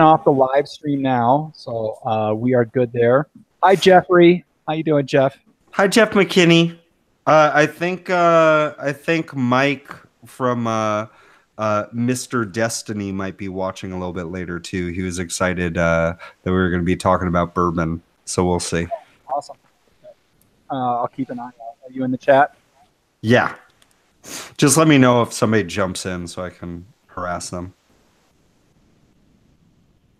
off the live stream now, so we are good there. Hi, Jeffrey. How you doing, Jeff? Hi, Jeff McKinney. I think Mike from Mr. Destiny might be watching a little bit later too. He was excited that we were going to be talking about bourbon, so we'll see. Awesome. I'll keep an eye out. Are you in the chat? Yeah. Just let me know if somebody jumps in so I can harass them.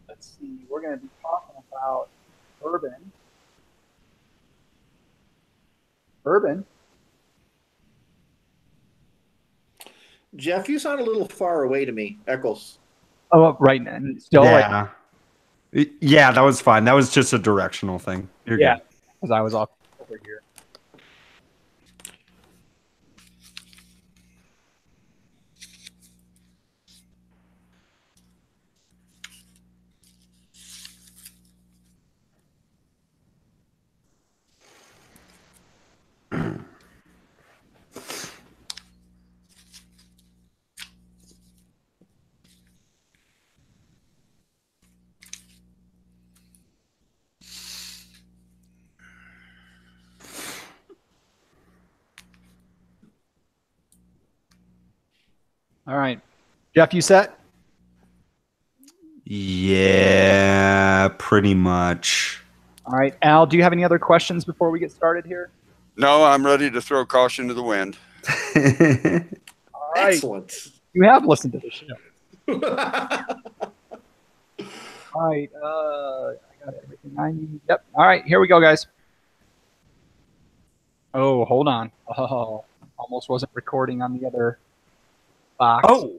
Let's see. We're going to be talking about bourbon. Jeff, you sound a little far away to me. Eccles. Oh, right now. Still, yeah. Yeah, that was fine. That was just a directional thing. You're good. Because I was off over here. All right. Jeff, you set? Yeah, pretty much. All right. Al, do you have any other questions before we get started here? No, I'm ready to throw caution to the wind. All right. Excellent. You have listened to the show. All right. I got everything I need. Yep. All right. Here we go, guys. Oh, hold on. Oh, almost wasn't recording on the other box. Oh,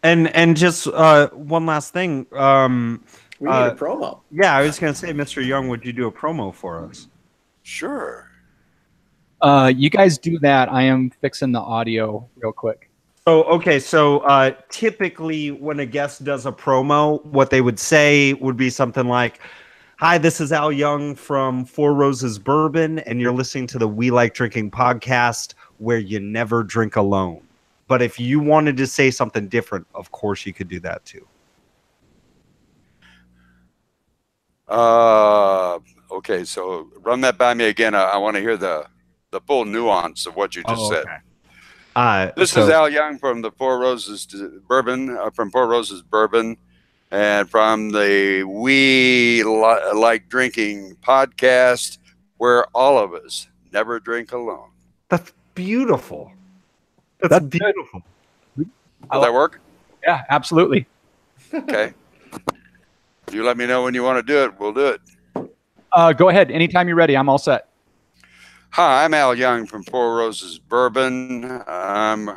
and just one last thing. We need a promo. Yeah, I was going to say, Mr. Young, would you do a promo for us? Sure. You guys do that. I am fixing the audio real quick. Oh, okay. So typically when a guest does a promo, what they would say would be something like, "Hi, this is Al Young from Four Roses Bourbon, and you're listening to the We Like Drinking podcast where you never drink alone." But if you wanted to say something different, of course you could do that too. Okay, so run that by me again. I want to hear the full nuance of what you just said. This is Al Young from the Four Roses Bourbon, and from the We Like Drinking podcast, where all of us never drink alone. That's beautiful. That's beautiful. Will that work? Yeah, absolutely. Okay. You let me know when you want to do it. We'll do it. Go ahead. Anytime you're ready, I'm all set. Hi, I'm Al Young from Four Roses Bourbon. I'm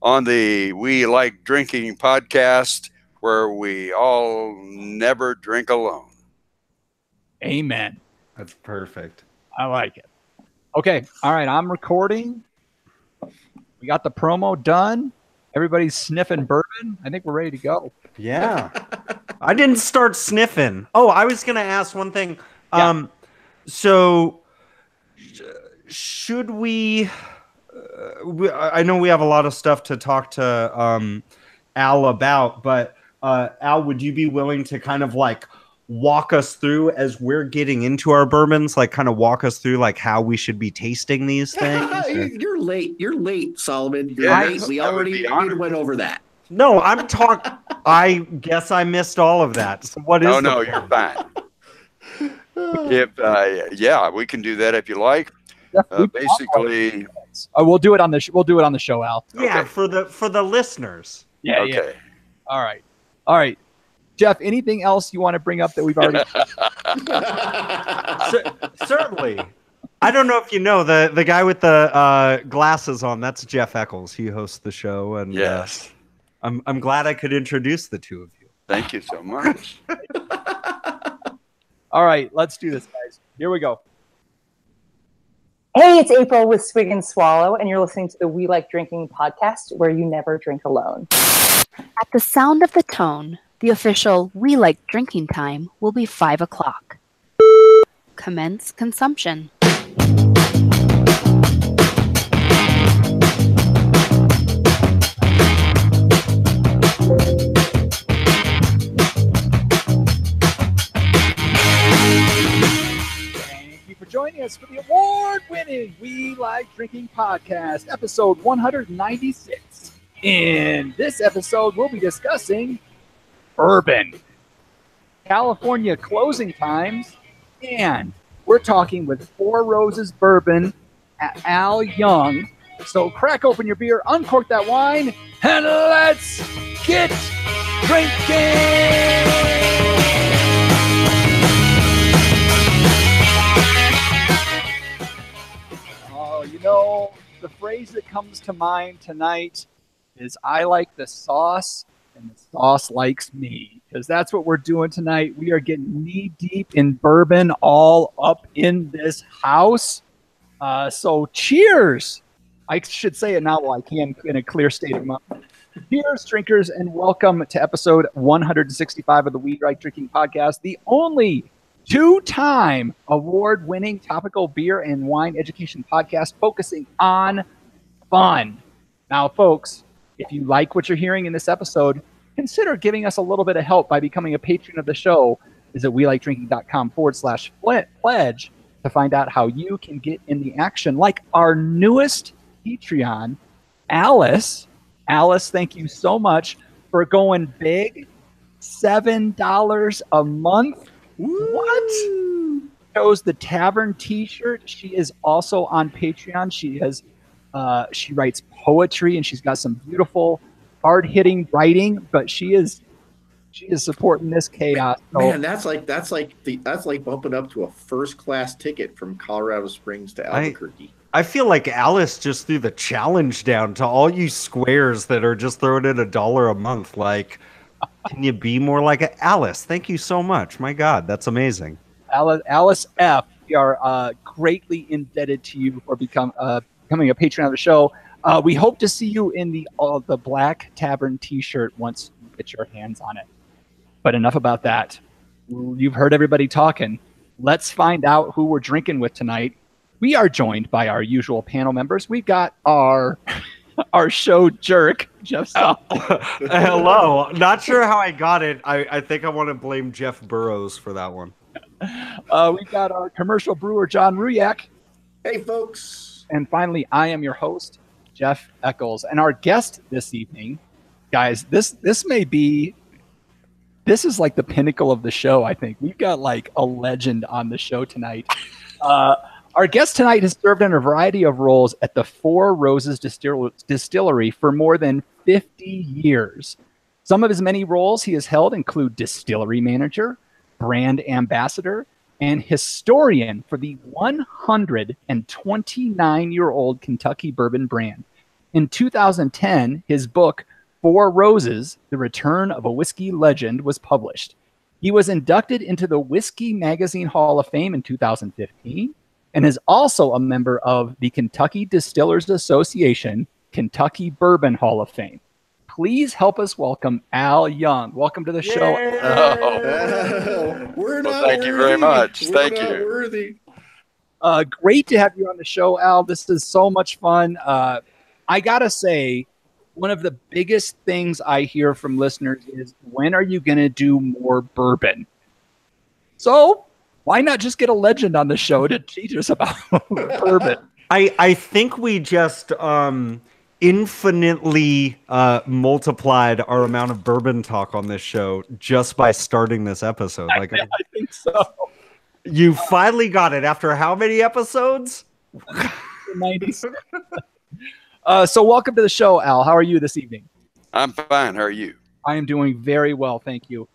on the We Like Drinking podcast, where we all never drink alone. Amen. That's perfect. I like it. Okay. All right. I'm recording. We got the promo done. Everybody's sniffing bourbon. I think we're ready to go. Yeah. I didn't start sniffing. Oh, I was going to ask one thing. Yeah. So should we I know we have a lot of stuff to talk to Al about, but Al, would you be willing to kind of like walk us through as we're getting into our bourbons, like kind of walk us through like how we should be tasting these things? You're late, Solomon. You're Yeah, late. We already went over that. No, I'm talking. I guess I missed all of that. So what is? No, you're fine. If yeah, we can do that if you like. Basically, we'll do it on the we'll do it on the show, Al. Yeah, Okay. for the listeners. Yeah. Okay. Yeah. All right. Jeff, anything else you want to bring up that we've already? Certainly. I don't know if you know the guy with the glasses on. That's Jeff Eccles. He hosts the show, and Yes. I'm glad I could introduce the two of you. Thank you so much. All right, let's do this, guys. Here we go. Hey, it's April with Swig and Swallow, and you're listening to the We Like Drinking podcast, where you never drink alone. At the sound of the tone, the official We Like Drinking time will be 5 o'clock. Commence consumption. joining us for the award-winning We Like Drinking podcast, episode 196. In this episode, we'll be discussing bourbon, California closing times, and we're talking with Four Roses Bourbon at Al Young. So crack open your beer, uncork that wine, and let's get drinking! The phrase that comes to mind tonight is I like the sauce and the sauce likes me, because that's what we're doing tonight. We are getting knee deep in bourbon all up in this house. So cheers. I should say it now while I can in a clear state of mind. Cheers, drinkers, and welcome to episode 165 of the We Like Drinking podcast, the only two-time award-winning topical beer and wine education podcast focusing on fun. Now, folks, if you like what you're hearing in this episode, consider giving us a little bit of help by becoming a patron of the show. Visit welikedrinking.com/pledge to find out how you can get in the action, like our newest Patreon, Alice. Alice, thank you so much for going big. $7 a month. What? Chose the Tavern T-shirt. She is also on Patreon. She writes poetry and she's got some beautiful, hard-hitting writing. But she is supporting this chaos. Man, that's like bumping up to a first-class ticket from Colorado Springs to Albuquerque. I feel like Alice just threw the challenge down to all you squares that are just throwing in $1 a month. Like, can you be more like Alice? Thank you so much. My God, that's amazing. Alice F., we are greatly indebted to you for becoming a patron of the show. We hope to see you in the Black Tavern T-shirt once you get your hands on it. But enough about that. You've heard everybody talking. Let's find out who we're drinking with tonight. We are joined by our usual panel members. We've got our show jerk, Jeff. Hello. Not sure how I got it. I think I want to blame Jeff Burrows for that one. We've got our commercial brewer, John Ruyak. Hey, folks. And finally, I am your host, Jeff Eccles. And our guest this evening, guys, this is like the pinnacle of the show, I think. We've got like a legend on the show tonight. Our guest tonight has served in a variety of roles at the Four Roses Distillery for more than 50 years. Some of his many roles he has held include distillery manager, brand ambassador, and historian for the 129-year-old Kentucky Bourbon brand. In 2010, his book, Four Roses, The Return of a Whiskey Legend, was published. He was inducted into the Whiskey Magazine Hall of Fame in 2015, and is also a member of the Kentucky Distillers Association Kentucky Bourbon Hall of Fame. Please help us welcome Al Young. Welcome to the show. Thank you very much. Thank you. Worthy. Great to have you on the show, Al. This is so much fun. I gotta say, one of the biggest things I hear from listeners is, when are you going to do more bourbon? So why not just get a legend on the show to teach us about bourbon? I think we just infinitely multiplied our amount of bourbon talk on this show just by starting this episode. I think so. You finally got it after how many episodes? 96. So welcome to the show, Al. How are you this evening? I'm fine. How are you? I am doing very well, thank you.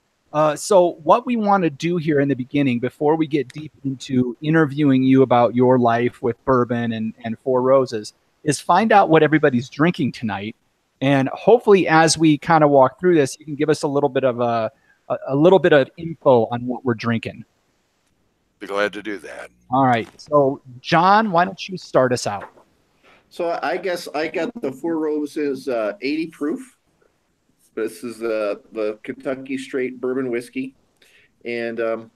So what we want to do here in the beginning, before we get deep into interviewing you about your life with bourbon and Four Roses, is find out what everybody's drinking tonight. And hopefully, as we kind of walk through this, you can give us a little bit of info on what we're drinking. Be glad to do that. All right. So, John, why don't you start us out? So I guess I got the Four Roses 80 proof. This is the Kentucky straight bourbon whiskey, and I'm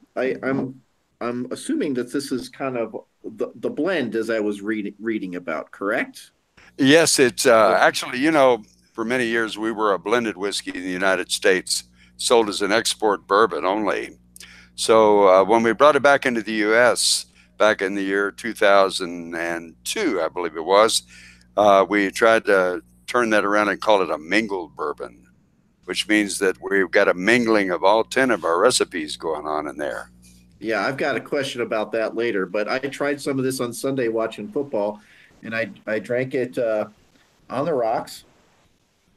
assuming that this is kind of the blend as I was reading about. Correct? Yes, it's actually, for many years we were a blended whiskey in the United States, sold as an export bourbon only. So when we brought it back into the U.S., back in the year 2002, I believe it was. We tried to turn that around and call it a mingled bourbon, which means that we've got a mingling of all 10 of our recipes going on in there. Yeah, I've got a question about that later, but I tried some of this on Sunday watching football, and I drank it on the rocks.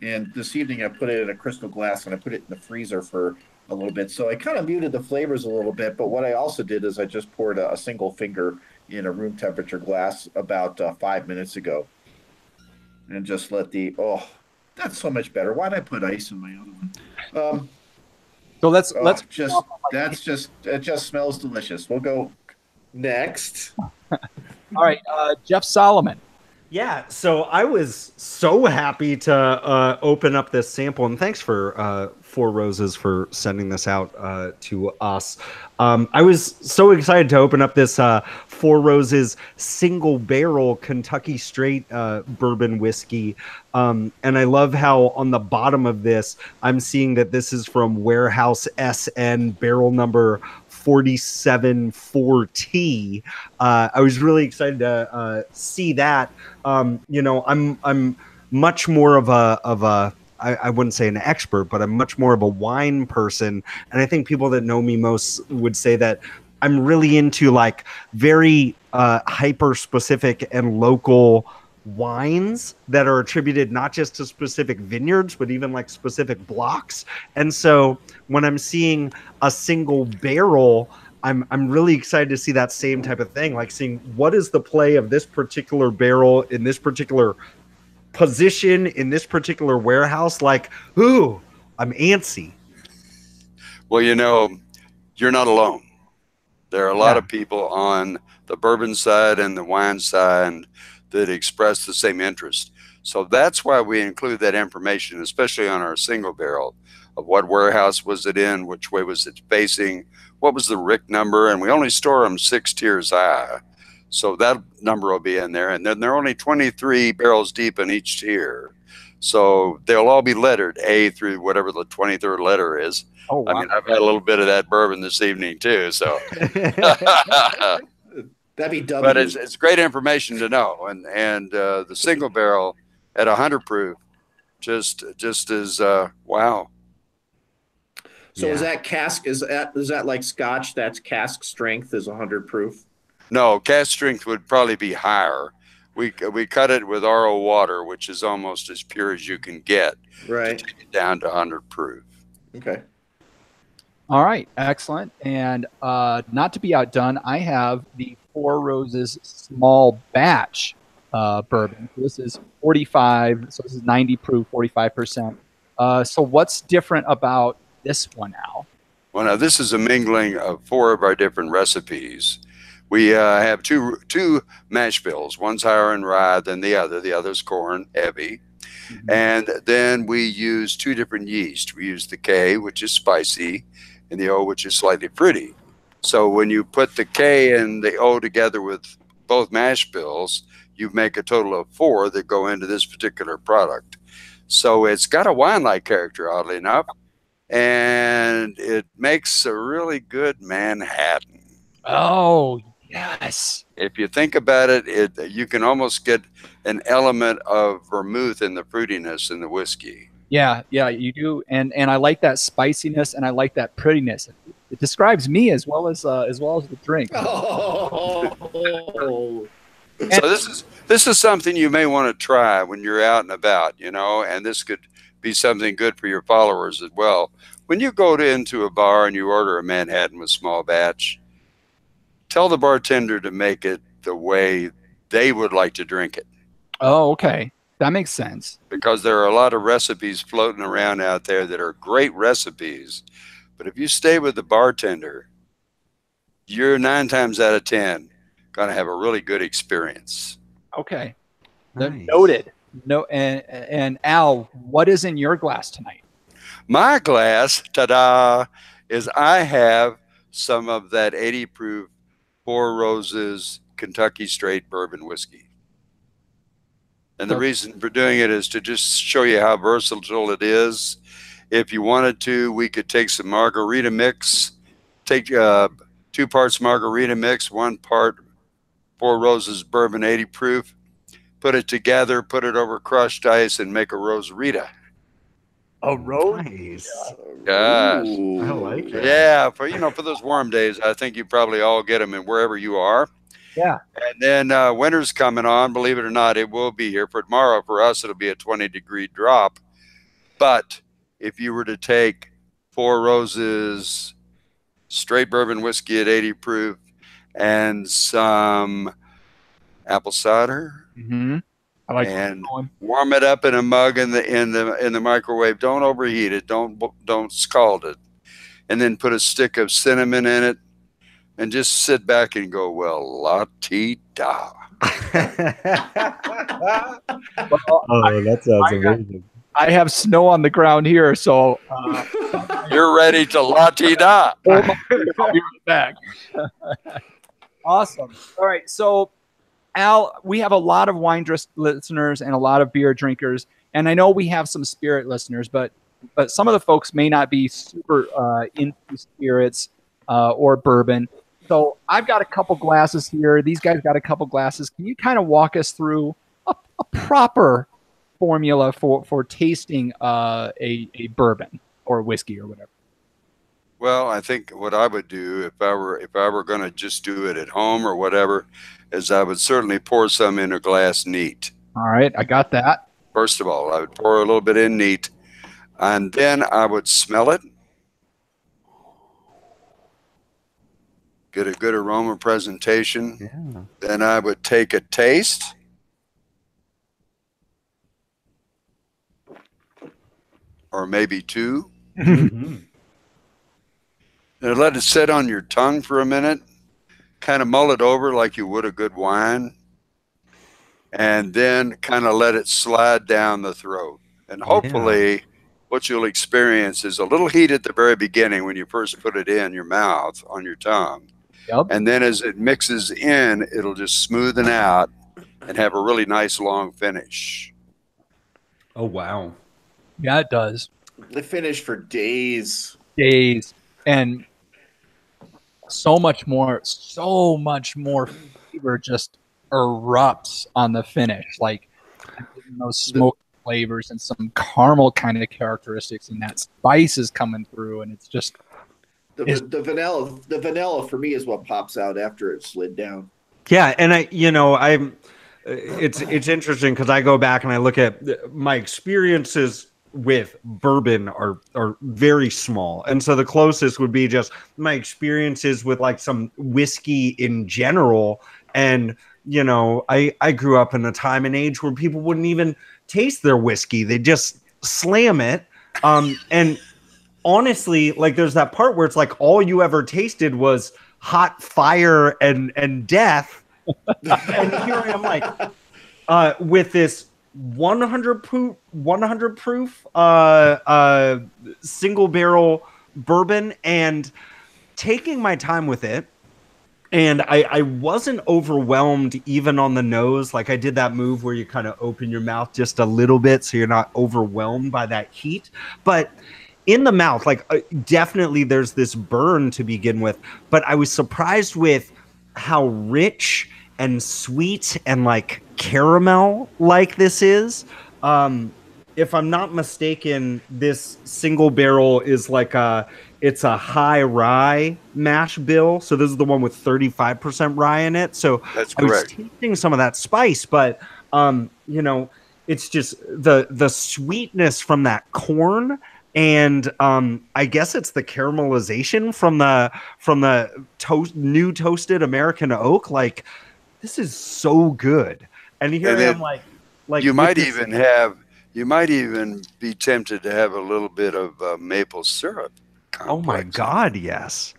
And this evening I put it in a crystal glass and I put it in the freezer for a little bit. So I kind of muted the flavors a little bit. But what I also did is I just poured a single finger in a room temperature glass about 5 minutes ago, and just let that's so much better. Why'd I put ice in my other one? So let's it just smells delicious. We'll go next. All right, Jeff Solomon. Yeah, so I was so happy to open up this sample, and thanks for Four Roses for sending this out to us. I was so excited to open up this Four Roses single barrel Kentucky straight bourbon whiskey. And I love how on the bottom of this, I'm seeing that this is from Warehouse SN barrel number 47-4T. I was really excited to see that. I'm much more of a I wouldn't say an expert, but I'm much more of a wine person. And I think people that know me most would say that I'm really into like very hyper specific and local wines that are attributed not just to specific vineyards, but even like specific blocks. And so when I'm seeing a single barrel, I'm really excited to see that same type of thing, like seeing what is the play of this particular barrel in this particular position in this particular warehouse. Like, ooh, I'm antsy. Well, you're not alone. There are a lot of people on the bourbon side and the wine side that express the same interest. So that's why we include that information, especially on our single barrel, of what warehouse was it in, which way was it facing, what was the RIC number, and we only store them 6 tiers high. So that number will be in there. And then they're only 23 barrels deep in each tier. So they'll all be lettered A through whatever the 23rd letter is. Oh, wow. I mean, I've had a little bit of that bourbon this evening too. So that'd be W. But it's great information to know. And the single barrel at 100 proof just is wow. So is that cask? Is that like Scotch? That's cask strength is 100 proof. No, cask strength would probably be higher. We cut it with RO water, which is almost as pure as you can get. Right. To take it down to 100 proof. Okay. All right, excellent. And not to be outdone, I have the Four Roses small batch bourbon. This is 45, so this is 90 proof, 45%. So what's different about this one, Al? Well, now this is a mingling of 4 of our different recipes. We have two mash bills. One's higher in rye than the other. The other's corn heavy. Mm-hmm. And then we use 2 different yeast. We use the K, which is spicy, and the O, which is slightly fruity. So when you put the K and the O together with both mash bills, you make a total of 4 that go into this particular product. So it's got a wine-like character, oddly enough, and it makes a really good Manhattan. Oh, yes. If you think about it, you can almost get an element of vermouth in the fruitiness in the whiskey. Yeah, you do, and I like that spiciness, and I like that prettiness. It describes me as well as the drink. Oh. So this is something you may want to try when you're out and about, and this could be something good for your followers as well. When you go into a bar and you order a Manhattan with small batch, tell the bartender to make it the way they would like to drink it. Oh, okay. That makes sense. Because there are a lot of recipes floating around out there that are great recipes. But if you stay with the bartender, you're 9 times out of 10 going to have a really good experience. Okay. Nice. Noted. No, and Al, what is in your glass tonight? My glass, ta-da, is I have some of that 80 proof Four Roses Kentucky straight bourbon whiskey. And the reason for doing it is to just show you how versatile it is. If you wanted to, we could take some margarita mix, take 2 parts margarita mix, 1 part Four Roses Bourbon 80 proof. Put it together, put it over crushed ice, and make a Rosarita. A rose. Nice. Gosh. I like it. Yeah, for those warm days, I think you probably all get them in wherever you are. Yeah. And then winter's coming on. Believe it or not, it will be here. For tomorrow, for us, it'll be a 20-degree drop. But if you were to take Four Roses straight bourbon whiskey at 80 proof and some apple cider, I like and warm it up in a mug in the microwave. Don't overheat it. Don't scald it. And then put a stick of cinnamon in it, and just sit back and go, well, la-ti-da. Oh, that sounds amazing. I have snow on the ground here, so you're ready to la-ti-da. I'll be right back. Awesome. All right, so Al, we have a lot of wine listeners and a lot of beer drinkers, and I know we have some spirit listeners, but some of the folks may not be super into spirits or bourbon. So I've got a couple glasses here. These guys got a couple glasses. Can you kind of walk us through a proper formula for tasting a bourbon or whiskey or whatever? Well, I think what I would do if I were going to just do it at home or whatever is I would certainly pour some in a glass neat. All right, I got that. First of all, I would pour a little bit in neat, and then I would smell it. Get a good aroma presentation. Yeah. Then I would take a taste. Or maybe two. And let it sit on your tongue for a minute. Kind of mull it over like you would a good wine. And then kind of let it slide down the throat. And hopefully what you'll experience is a little heat at the very beginning when you first put it in your mouth, on your tongue. Yep. And then as it mixes in, it'll just smoothen out and have a really nice long finish. Oh, wow. Yeah, it does. The finish for days. And so much more flavor just erupts on the finish. Like those smoke flavors and some caramel kind of characteristics, and that spice is coming through, and it's just the vanilla for me is what pops out after it slid down. Yeah, and it's interesting because I go back and I look at my experiences with bourbon are very small, and so the closest would be just my experiences with like some whiskey in general. And I grew up in a time and age where people wouldn't even taste their whiskey; they just slam it. And honestly, like there's that part where it's like all you ever tasted was hot fire and death. And here I am like with this 100 proof single barrel bourbon, and taking my time with it. And I wasn't overwhelmed even on the nose. Like I did that move where you kind of open your mouth just a little bit so you're not overwhelmed by that heat. But in the mouth, like definitely there's this burn to begin with. But I was surprised with how rich and sweet and like caramel like this is. If I'm not mistaken, this single barrel is like it's a high rye mash bill. So this is the one with 35% rye in it. So that's I was correct. tasting some of that spice, but it's just the sweetness from that corn. And I guess it's the caramelization from the new toasted American oak. Like this is so good. And here I am like you might even be tempted to have a little bit of maple syrup. Oh my God, yes.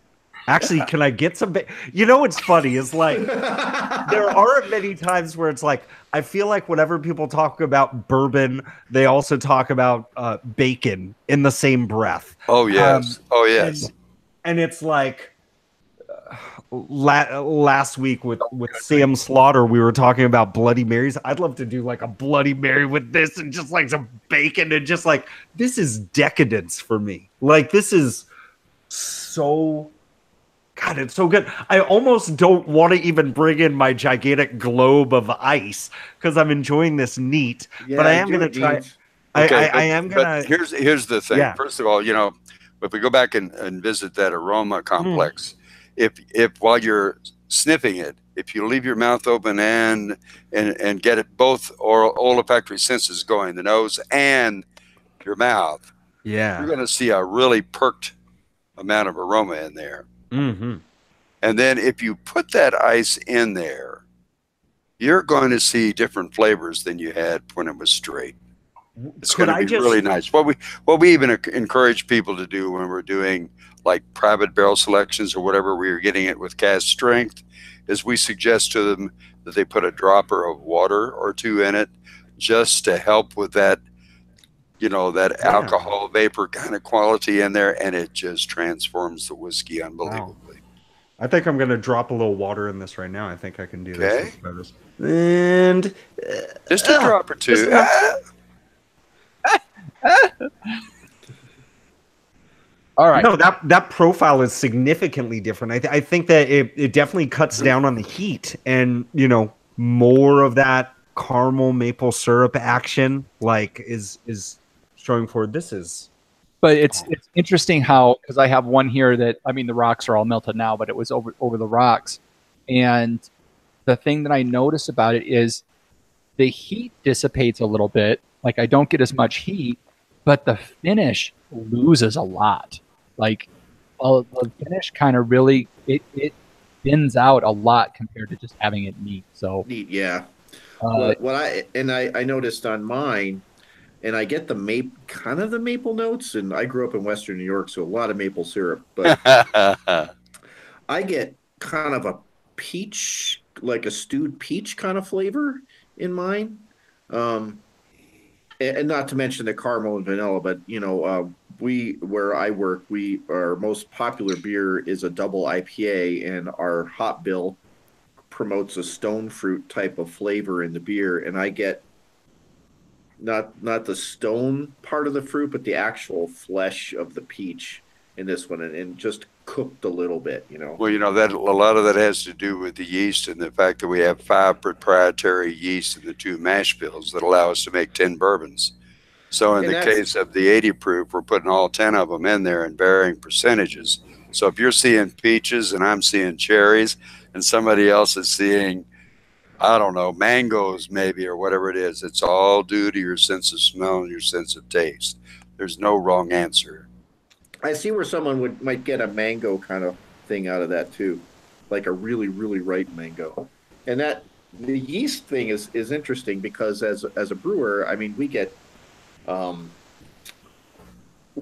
Actually, can I get some? What's funny is like there aren't many times where it's like I feel like whenever people talk about bourbon, they also talk about bacon in the same breath. Oh yes, and it's like last week with Sam Slaughter, we were talking about Bloody Marys. I'd love to do like a Bloody Mary with this and just like some bacon and just like this is decadence for me. Like this is so. God, God, it's so good. I almost don't want to even bring in my gigantic globe of ice because I'm enjoying this neat. Yeah, but I am going to try. neat. Okay, I am going but to. here's the thing. Yeah. First of all, if we go back and visit that aroma complex, if while you're sniffing it, if you leave your mouth open and get it both olfactory senses going, the nose and your mouth, you're going to see a really perked amount of aroma in there. Mm-hmm. And then if you put that ice in there, you're going to see different flavors than you had when it was straight. It's going to be really nice. What we even encourage people to do when we're doing like private barrel selections or whatever, we are getting it with cask strength, is we suggest to them that they put a dropper of water or two in it just to help with that, that alcohol vapor kind of quality in there, and it just transforms the whiskey unbelievably. Wow. I think I'm going to drop a little water in this right now. I think I can do this. Okay. And just a drop or two. All right. No, that profile is significantly different. I think that it definitely cuts down on the heat, and more of that caramel maple syrup action is showing forward. This is. But it's interesting how, because I have one here that, the rocks are all melted now, but it was over the rocks. And the thing that I notice about it is the heat dissipates a little bit. Like, I don't get as much heat, but the finish loses a lot. Like, the finish kind of really, it thins out a lot compared to just having it neat. So Neat, yeah. What I noticed on mine, and I get the maple notes, and I grew up in Western New York, so a lot of maple syrup. But I get kind of a peach, like a stewed peach kind of flavor in mine, and not to mention the caramel and vanilla. But where I work, our most popular beer is a double IPA, and our hop bill promotes a stone fruit type of flavor in the beer, and I get not the stone part of the fruit, but the actual flesh of the peach in this one, and just cooked a little bit, Well, that a lot of that has to do with the yeast and the fact that we have 5 proprietary yeasts in the 2 mash bills that allow us to make 10 bourbons. So in the case of the 80 proof, we're putting all 10 of them in there in varying percentages. So if you're seeing peaches and I'm seeing cherries and somebody else is seeing, I don't know, mangoes maybe, or whatever it is, it's all due to your sense of smell and your sense of taste. There's no wrong answer. I see where someone might get a mango kind of thing out of that too, like a really, really ripe mango. And that the yeast thing is interesting because as a brewer,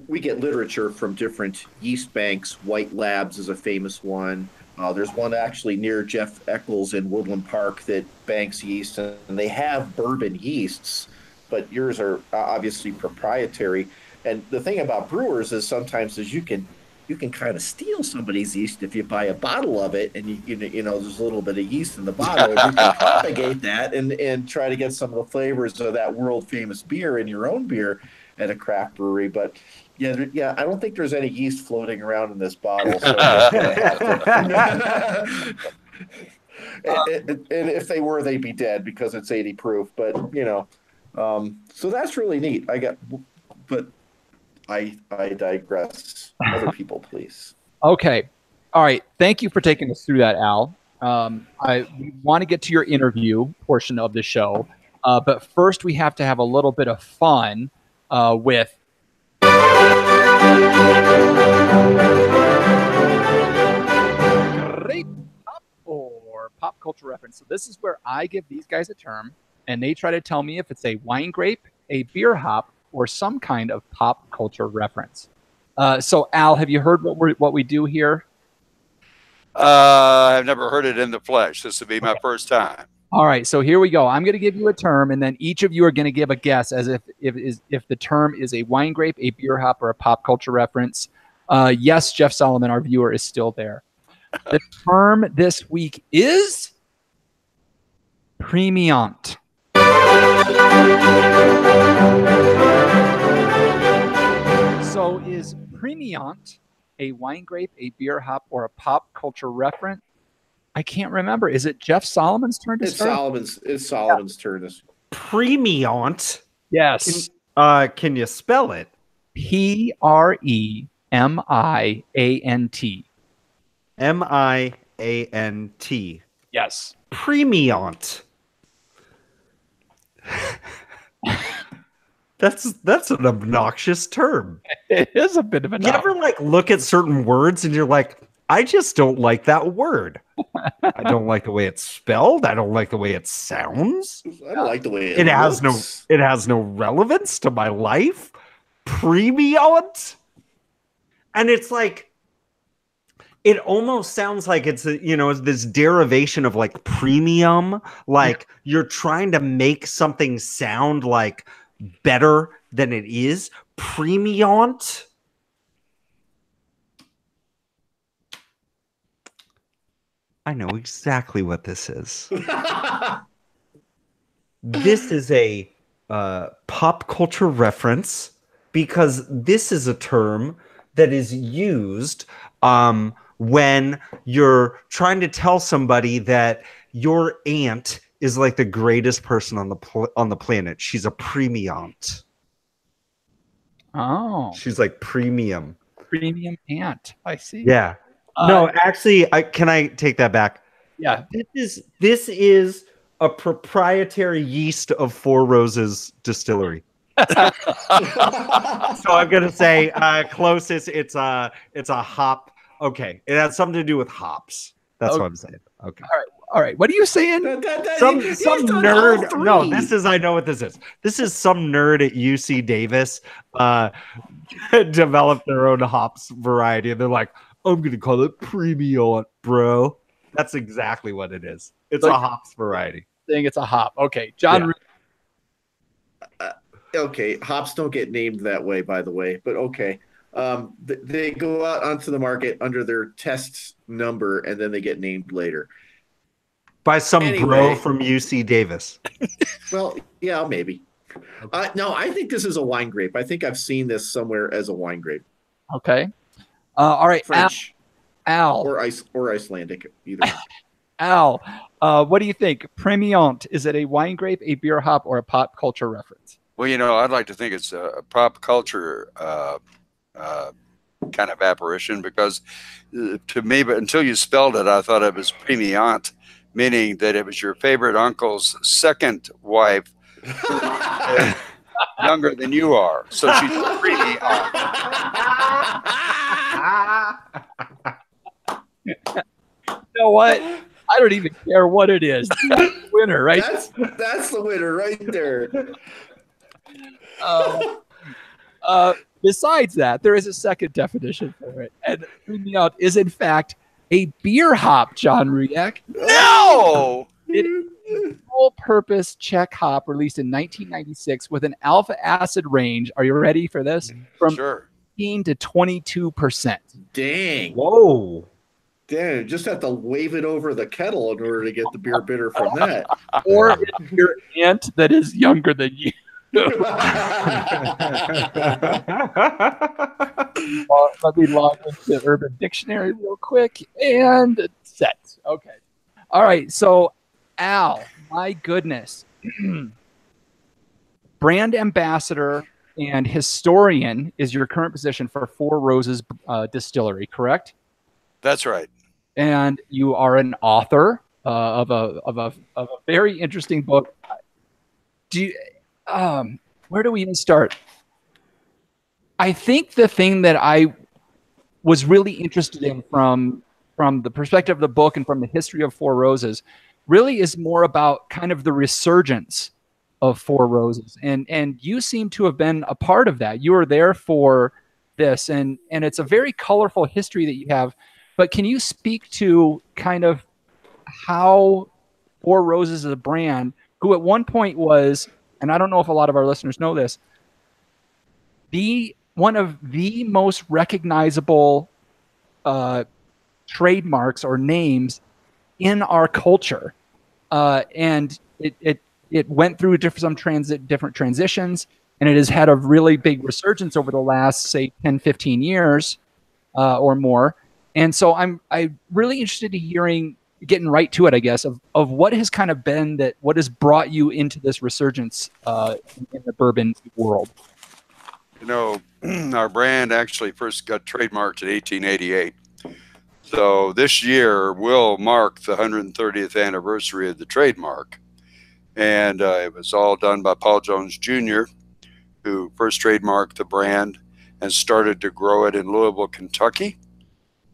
we get literature from different yeast banks. White Labs is a famous one. There's one actually near Jeff Eccles in Woodland Park that banks yeast, and they have bourbon yeasts, but yours are obviously proprietary. And the thing about brewers is sometimes you can kind of steal somebody's yeast if you buy a bottle of it, and there's a little bit of yeast in the bottle. And you can propagate that and try to get some of the flavors of that world famous beer in your own beer at a craft brewery. But yeah, I don't think there's any yeast floating around in this bottle. So and if they were, they'd be dead because it's 80 proof. But so that's really neat. But I digress. Other people, please. Okay. All right. Thank you for taking us through that, Al. We want to get to your interview portion of the show. But first, we have to have a little bit of fun with Grape Pop or Pop Culture Reference. So this is where I give these guys a term, and they try to tell me if it's a wine grape, a beer hop, or some kind of pop culture reference. So, Al, have you heard what we do here? I've never heard it in the flesh. This will be my first time. All right, so here we go. I'm going to give you a term, and then each of you are going to give a guess as if the term is a wine grape, a beer hop, or a pop culture reference. Yes, Jeff Solomon, our viewer, is still there. The term this week is premiant. So is premiant a wine grape, a beer hop, or a pop culture reference? I can't remember. Is it Jeff Solomon's turn to start? It's Solomon's turn. Premiant. Yes. Can you spell it? Premiant. Miant. Yes. Premiant. That's an obnoxious term. It is a bit of a You ever look at certain words and you're like, I just don't like that word. I don't like the way it's spelled. I don't like the way it sounds. I don't like the way it has no relevance to my life. Premiant. And it's like, it almost sounds like it's this derivation of like premium, like you're trying to make something sound like better than it is. Premiant. I know exactly what this is. This is a pop culture reference because this is a term that is used when you're trying to tell somebody that your aunt is like the greatest person on the planet. She's a premiant. Oh. She's like premium. Premium aunt. I see. Yeah. No, actually, can I take that back? Yeah. This is a proprietary yeast of Four Roses Distillery. So I'm gonna say closest. It's a hop. Okay, it has something to do with hops. That's what I'm saying. Okay. All right. What are you saying? Some nerd. No, I know what this is. This is some nerd at UC Davis developed their own hops variety, and they're like, I'm gonna call it Premiant, bro. That's exactly what it is. It's a hops variety. Saying it's a hop. Okay, John. Yeah. Okay, hops don't get named that way, by the way, but okay. They go out onto the market under their test number, and then they get named later. By some bro from UC Davis. Well, yeah, maybe. No, I think this is a wine grape. I think I've seen this somewhere as a wine grape. Okay. All right, French. Al. Or Icelandic, either. Al, what do you think? Premiant, is it a wine grape, a beer hop, or a pop culture reference? Well, I'd like to think it's a pop culture kind of apparition because to me, but until you spelled it, I thought it was premiant, meaning that it was your favorite uncle's second wife, younger than you are. So she's premiant. You know what? I don't even care what it is. That's the winner, right? That's the winner right there. Besides that, there is a second definition for it. And premiant is, in fact, a beer hop, John Ruyak. No! It is a full-purpose Czech hop released in 1996 with an alpha acid range. Are you ready for this? From 15 to 22%. Dang. Whoa. Damn, just have to wave it over the kettle in order to get the beer bitter from that. Or your aunt that is younger than you. Let me log into Urban Dictionary real quick and set. Okay. All right. So, Al, my goodness. Brand ambassador and historian is your current position for Four Roses Distillery, correct? That's right. And you are an author of a very interesting book. Where do we even start? I think the thing that I was really interested in from the perspective of the book and from the history of Four Roses really is more about kind of the resurgence of Four Roses. And you seem to have been a part of that. You were there for this, and it's a very colorful history that you have. But can you speak to kind of how Four Roses is a brand who at one point was, and I don't know if a lot of our listeners know this, one of the most recognizable trademarks or names in our culture. And it went through different transitions, and it has had a really big resurgence over the last, say, 10, 15 years. or more. And so I'm really interested in hearing, getting right to it, I guess, of what has kind of been what has brought you into this resurgence in the bourbon world. You know, our brand actually first got trademarked in 1888. So this year will mark the 130th anniversary of the trademark. And it was all done by Paul Jones Jr., who first trademarked the brand and started to grow it in Louisville, Kentucky.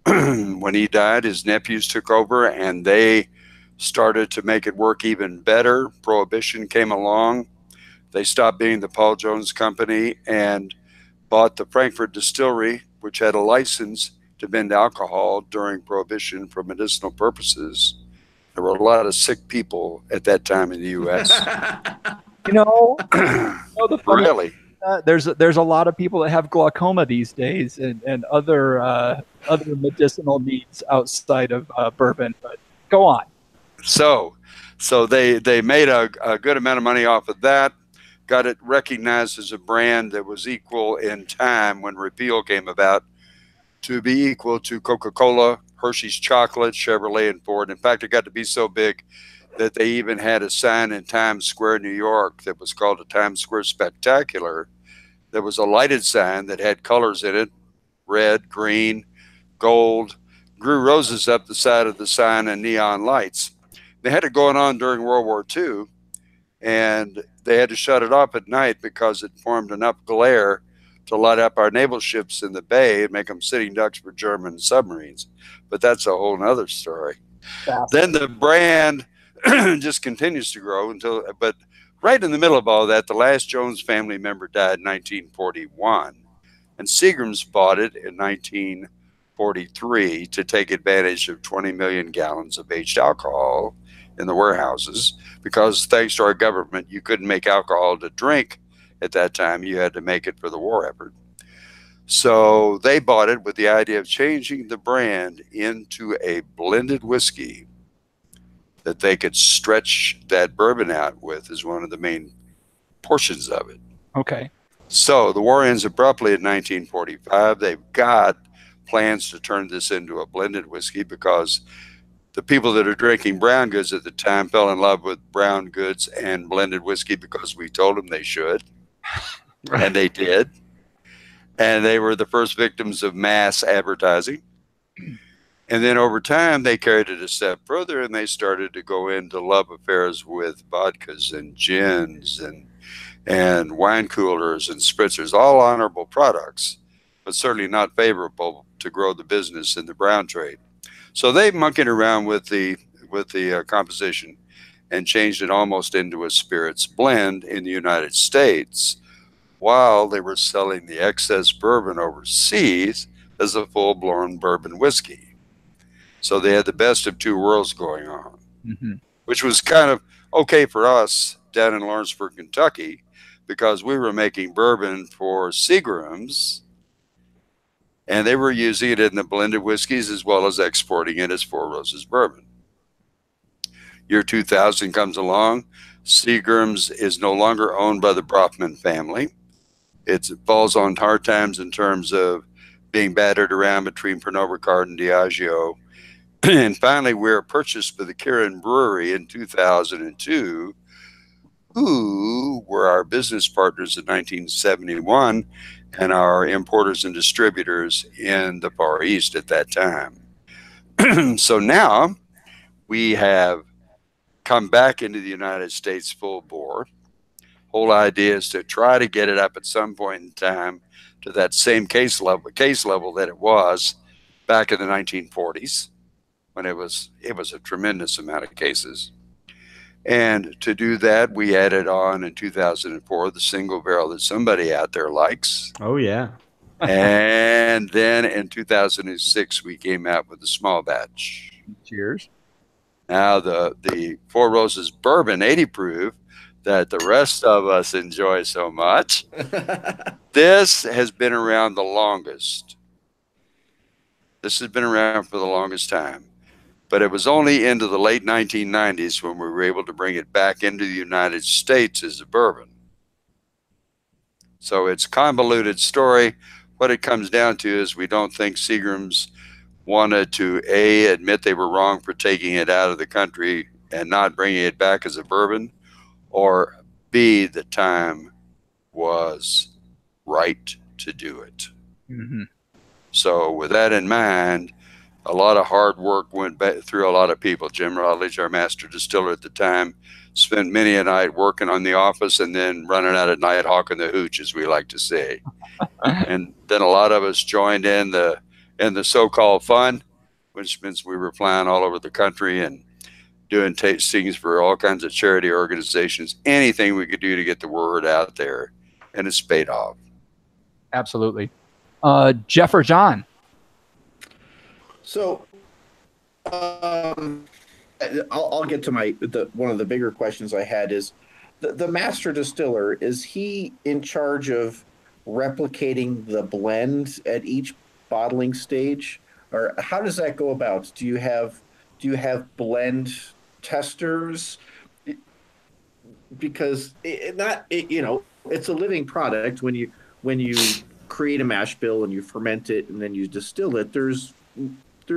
When he died, his nephews took over and they started to make it work even better. Prohibition came along. They stopped being the Paul Jones Company and bought the Frankfurt distillery, which had a license to vend alcohol during Prohibition for medicinal purposes. There were a lot of sick people at that time in the U.S. The funny, Really? there's a lot of people that have glaucoma these days and other medicinal needs outside of bourbon. But go on. So they made a good amount of money off of that. Got it recognized as a brand that was equal in time when repeal came about to be equal to Coca-Cola, Hershey's Chocolate, Chevrolet, and Ford. In fact, it got to be so big that they even had a sign in Times Square, New York, that was called a Times Square Spectacular. There was a lighted sign that had colors in it, red, green, gold, grew roses up the side of the sign and neon lights. They had it going on during World War II, and they had to shut it off at night because it formed enough glare to light up our naval ships in the bay and make them sitting ducks for German submarines. But that's a whole nother story. Then the brand just continues to grow but right in the middle of all that, the last Jones family member died in 1941, and Seagram's bought it in 1943 to take advantage of 20 million gallons of aged alcohol in the warehouses, because thanks to our government, you couldn't make alcohol to drink at that time. You had to make it for the war effort. So they bought it with the idea of changing the brand into a blended whiskey that they could stretch that bourbon out with as one of the main portions of it. Okay. So the war ends abruptly in 1945. They've got plans to turn this into a blended whiskey because the people that are drinking brown goods at the time fell in love with brown goods and blended whiskey because we told them they should. Right. And they did. And they were the first victims of mass advertising. And then over time, they carried it a step further and they started to go into love affairs with vodkas and gins and wine coolers and spritzers, all honorable products, but certainly not favorable to grow the business in the brown trade. So they monkeyed around with the composition and changed it almost into a spirits blend in the United States, while they were selling the excess bourbon overseas as a full-blown bourbon whiskey. So they had the best of two worlds going on, which was kind of okay for us down in Lawrenceburg, Kentucky, because we were making bourbon for Seagram's, and they were using it in the blended whiskeys as well as exporting it as Four Roses bourbon. Year 2000 comes along. Seagram's is no longer owned by the Brofman family. It falls on hard times in terms of being battered around between Pernod Ricard and Diageo. And finally, we were purchased by the Kirin Brewery in 2002, who were our business partners in 1971 and our importers and distributors in the Far East at that time. So now we have come back into the United States full bore. Whole idea is to try to get it up at some point in time to that same case level that it was back in the 1940s, when it was a tremendous amount of cases. And to do that, we added on in 2004 the single barrel that somebody out there likes. Oh, yeah. And then in 2006, we came out with the small batch. Cheers. Now, the Four Roses Bourbon 80 proof that the rest of us enjoy so much, this has been around the longest. This has been around for the longest time. But it was only into the late 1990s when we were able to bring it back into the United States as a bourbon. So it's a convoluted story. what it comes down to is we don't think Seagram's wanted to A, admit they were wrong for taking it out of the country and not bringing it back as a bourbon, or B, the time was right to do it. Mm-hmm. So with that in mind, a lot of hard work went back through a lot of people. Jim Rodledge, our master distiller at the time, spent many a night working on the office and then running out at night hawking the hooch, as we like to say. And then a lot of us joined in the so-called fun, which means we were flying all over the country and doing tastings for all kinds of charity organizations, anything we could do to get the word out there, and it's paid off. Absolutely. Jeff or John? So, I'll get to one of the bigger questions I had is the master distiller, is he in charge of replicating the blend at each bottling stage, or how does that go about? Do you have blend testers? Because it's a living product. When you create a mash bill and you ferment it and then you distill it, there's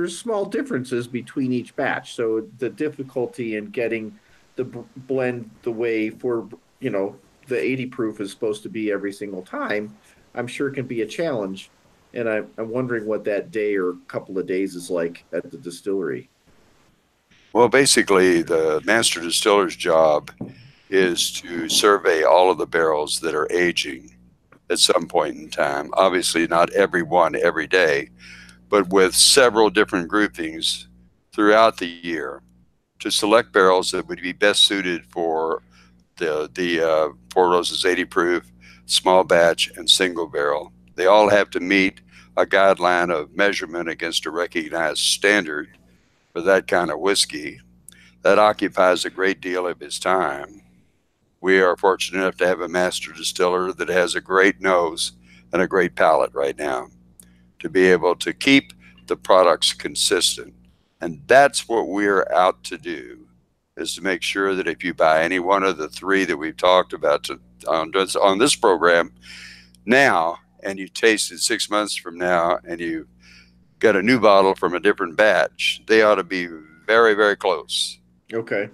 small differences between each batch. So the difficulty in getting the blend the way for, the 80 proof is supposed to be every single time, I'm sure can be a challenge. And I'm wondering what that day or couple of days is like at the distillery. Well, basically, the master distiller's job is to survey all of the barrels that are aging at some point in time. Obviously, not every one every day, but with several different groupings throughout the year to select barrels that would be best suited for the Four Roses 80 proof, small batch, and single barrel. They all have to meet a guideline of measurement against a recognized standard for that kind of whiskey. That occupies a great deal of his time. We are fortunate enough to have a master distiller that has a great nose and a great palate right now to be able to keep the products consistent. And that's what we're out to do, is to make sure that if you buy any one of the three that we've talked about on this program now, and you taste it 6 months from now, and you get a new bottle from a different batch, they ought to be very, very close. Okay.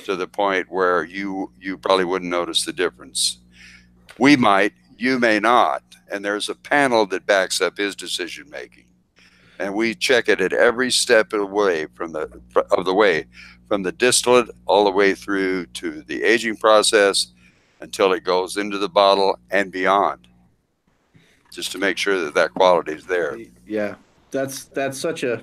To the point where you probably wouldn't notice the difference. We might, you may not. And there's a panel that backs up his decision making. And we check it at every step of the way, from the distillate all the way through to the aging process until it goes into the bottle and beyond, just to make sure that quality is there. Yeah, that's such a,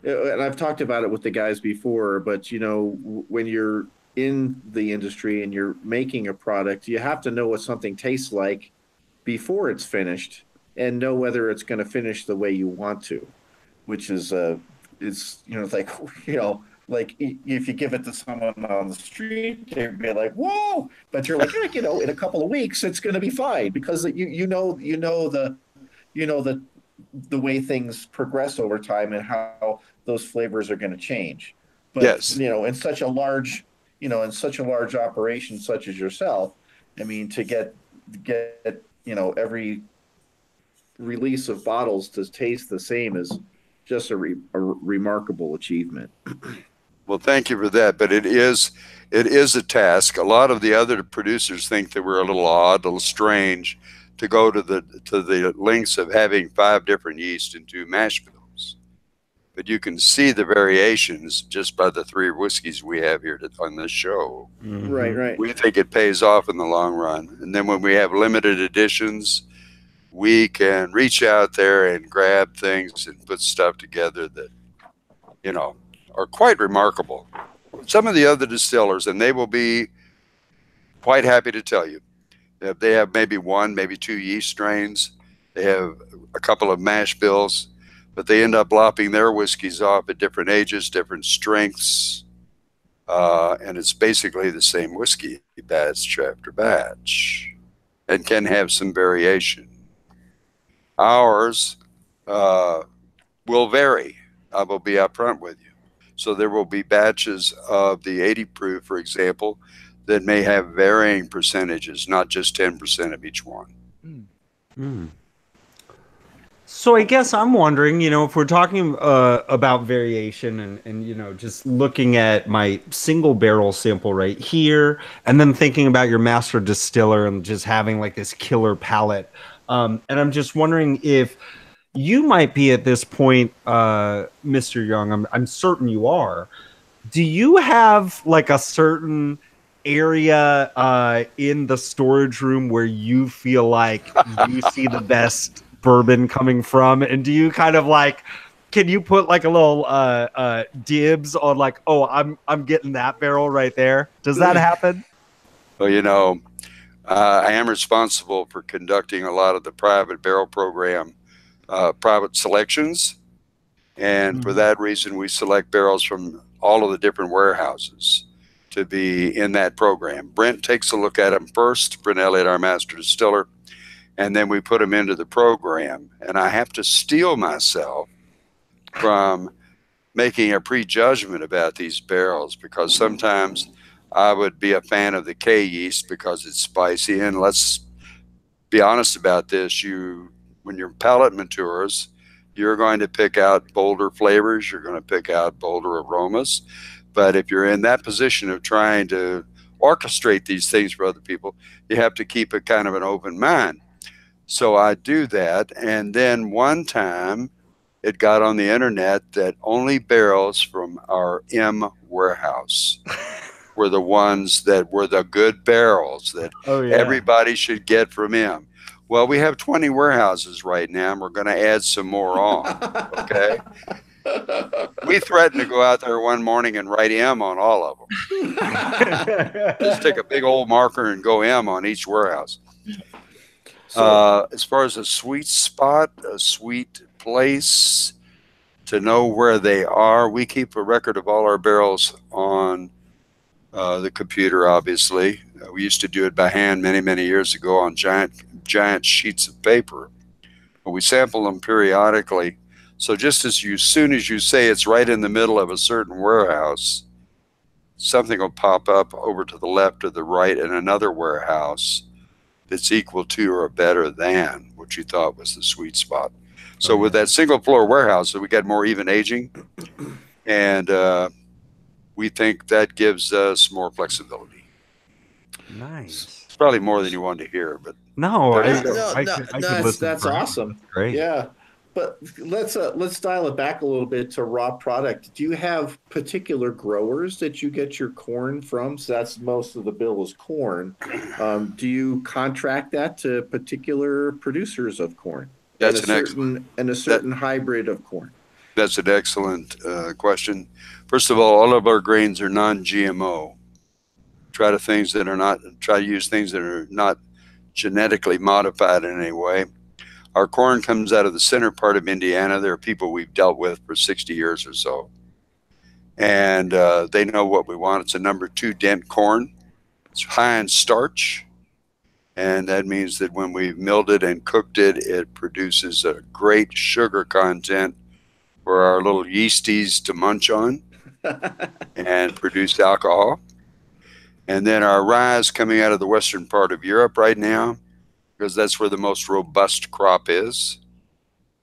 and I've talked about it with the guys before, but when you're in the industry and you're making a product, you have to know what something tastes like before it's finished and know whether it's going to finish the way you want to, which is like if you give it to someone on the street, they'd be like, whoa, but you're like, in a couple of weeks it's going to be fine, because you know the way things progress over time and how those flavors are going to change. But yes, in such a large operation such as yourself, I mean, to get every release of bottles to taste the same is just a remarkable achievement. Well, thank you for that. But it is a task. A lot of the other producers think that we're a little odd, a little strange to go to the lengths of having 5 different yeast in 2 mash bills. But you can see the variations just by the 3 whiskeys we have here on this show. Mm-hmm. Right. We think it pays off in the long run. And then when we have limited editions, we can reach out there and grab things and put stuff together that, are quite remarkable. Some of the other distillers, and they will be quite happy to tell you, they have maybe 1, maybe 2 yeast strains. They have a couple of mash bills, but they end up lopping their whiskeys off at different ages, different strengths, and it's basically the same whiskey, batch after batch, and can have some variation. Ours will vary. I will be upfront with you. So there will be batches of the 80 proof, for example, that may have varying percentages, not just 10% of each one. So I guess I'm wondering, if we're talking about variation and just looking at my single barrel sample right here, and then thinking about your master distiller and just having like this killer palate, and I'm just wondering if you might be at this point, Mr. Young. I'm certain you are. Do you have like a certain area in the storage room where you feel like you see the best bourbon coming from? And do you kind of like, can you put like a little dibs on like, oh, I'm getting that barrel right there? Does that happen? Well, I am responsible for conducting a lot of the private barrel program, private selections. And for that reason, we select barrels from all of the different warehouses to be in that program. Brent takes a look at them first, Brent Elliott, our master distiller, and then we put them into the program. And I have to steel myself from making a prejudgment about these barrels, because sometimes I would be a fan of the K yeast because it's spicy. And let's be honest about this. When your palate matures, you're going to pick out bolder flavors. You're going to pick out bolder aromas. But if you're in that position of trying to orchestrate these things for other people, you have to keep a kind of an open mind. So I do that. And then one time it got on the internet that only barrels from our M warehouse were the ones that were the good barrels that everybody should get from M. Well, we have 20 warehouses right now, and we're going to add some more on, okay? We threatened to go out there one morning and write M on all of them. Just take a big old marker and go M on each warehouse. As far as a sweet spot, a sweet place to know where they are, we keep a record of all our barrels on the computer, obviously. We used to do it by hand many, many years ago on giant sheets of paper. But we sample them periodically. So just as soon as you say it's right in the middle of a certain warehouse, something will pop up over to the left or the right in another warehouse that's equal to or better than what you thought was the sweet spot. So with that single floor warehouse, we got more even aging, and we think that gives us more flexibility. Nice. It's probably more than you wanted to hear, but no, that's awesome. Great. Yeah, but let's dial it back a little bit to raw product. Do you have particular growers that you get your corn from? So that's most of the bill is corn. Do you contract that to particular producers of corn? That's a certain hybrid of corn. That's an excellent question. First of all of our grains are non-GMO. Try to use things that are not genetically modified in any way. Our corn comes out of the center part of Indiana. There are people we've dealt with for 60 years or so. And they know what we want. It's a number 2 dent corn. It's high in starch. And that means that when we've milled it and cooked it, it produces a great sugar content for our little yeasties to munch on and produce alcohol. And then our rye is coming out of the western part of Europe right now, because that's where the most robust crop is,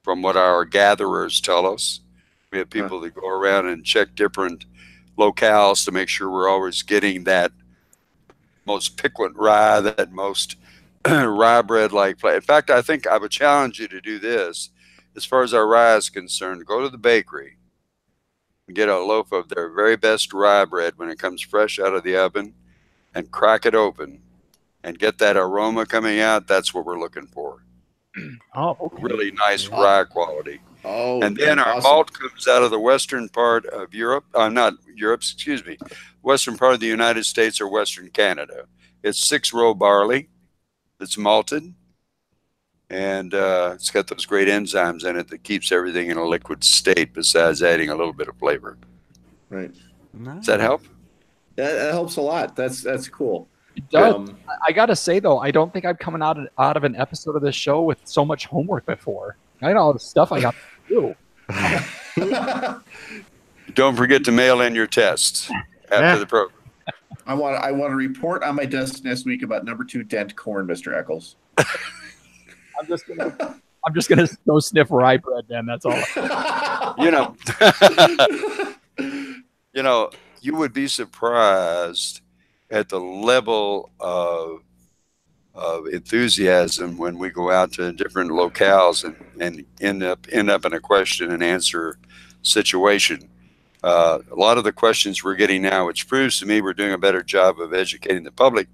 from what our gatherers tell us. We have people that go around and check different locales to make sure we're always getting that most piquant rye, that most rye bread-like flavor. In fact, I think I would challenge you to do this. As far as our rye is concerned, go to the bakery and get a loaf of their very best rye bread when it comes fresh out of the oven, and crack it open and get that aroma coming out. That's what we're looking for. Oh, okay. Really nice rye quality. Oh, and then our malt comes out of the western part of Europe. Not Europe, excuse me. Western part of the United States or Western Canada. It's 6-row barley that's malted. And it's got those great enzymes in it that keeps everything in a liquid state, besides adding a little bit of flavor. Right. Does that help? That helps a lot. That's cool. It does. I gotta say though, I don't think I've come out of an episode of this show with so much homework before. I know all the stuff I got to do. Don't forget to mail in your tests after the program. I want to report on my desk next week about number 2 dent corn, Mr. Eccles. I'm I'm just gonna go sniff rye bread then. That's all. You know, you know, you would be surprised at the level of enthusiasm when we go out to different locales and end up in a question and answer situation. A lot of the questions we're getting now, which proves to me we're doing a better job of educating the public,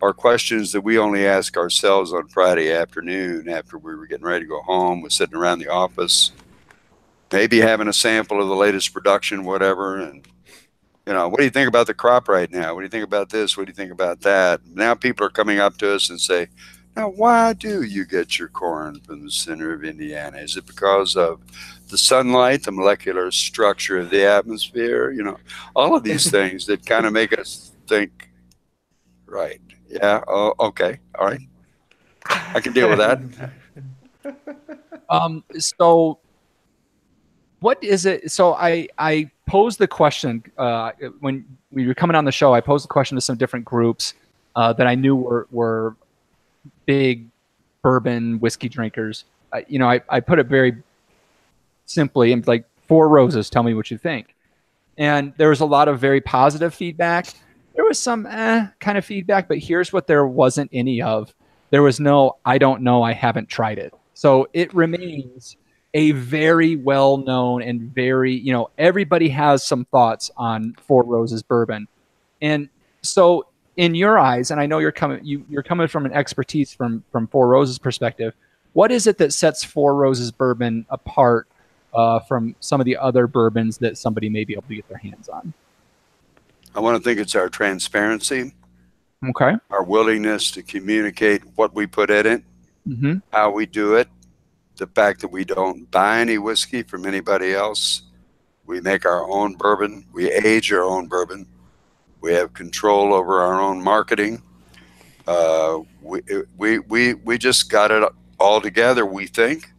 are questions that we only ask ourselves on Friday afternoon after we were getting ready to go home. We're sitting around the office, maybe having a sample of the latest production, whatever, and what do you think about the crop right now? What do you think about this? What do you think about that? Now people are coming up to us and say, now, why do you get your corn from the center of Indiana? Is it because of the sunlight, the molecular structure of the atmosphere? All of these things that kind of make us think, right, yeah, oh, okay, all right. I can deal with that. So what is it? So I posed the question when we were coming on the show. I posed the question to some different groups that I knew were big bourbon whiskey drinkers. I put it very simply, and like, Four Roses, tell me what you think. And there was a lot of very positive feedback. There was some kind of feedback, but here's what there wasn't any of. There was no, I don't know, I haven't tried it. So it remains a very well-known and very, everybody has some thoughts on Four Roses bourbon. And so in your eyes, and I know you're coming from an expertise from Four Roses perspective, what is it that sets Four Roses bourbon apart from some of the other bourbons that somebody may be able to get their hands on? I want to think it's our transparency. Okay. Our willingness to communicate what we put in it, how we do it, the fact that we don't buy any whiskey from anybody else. We make our own bourbon. We age our own bourbon. We have control over our own marketing. We just got it all together, we think,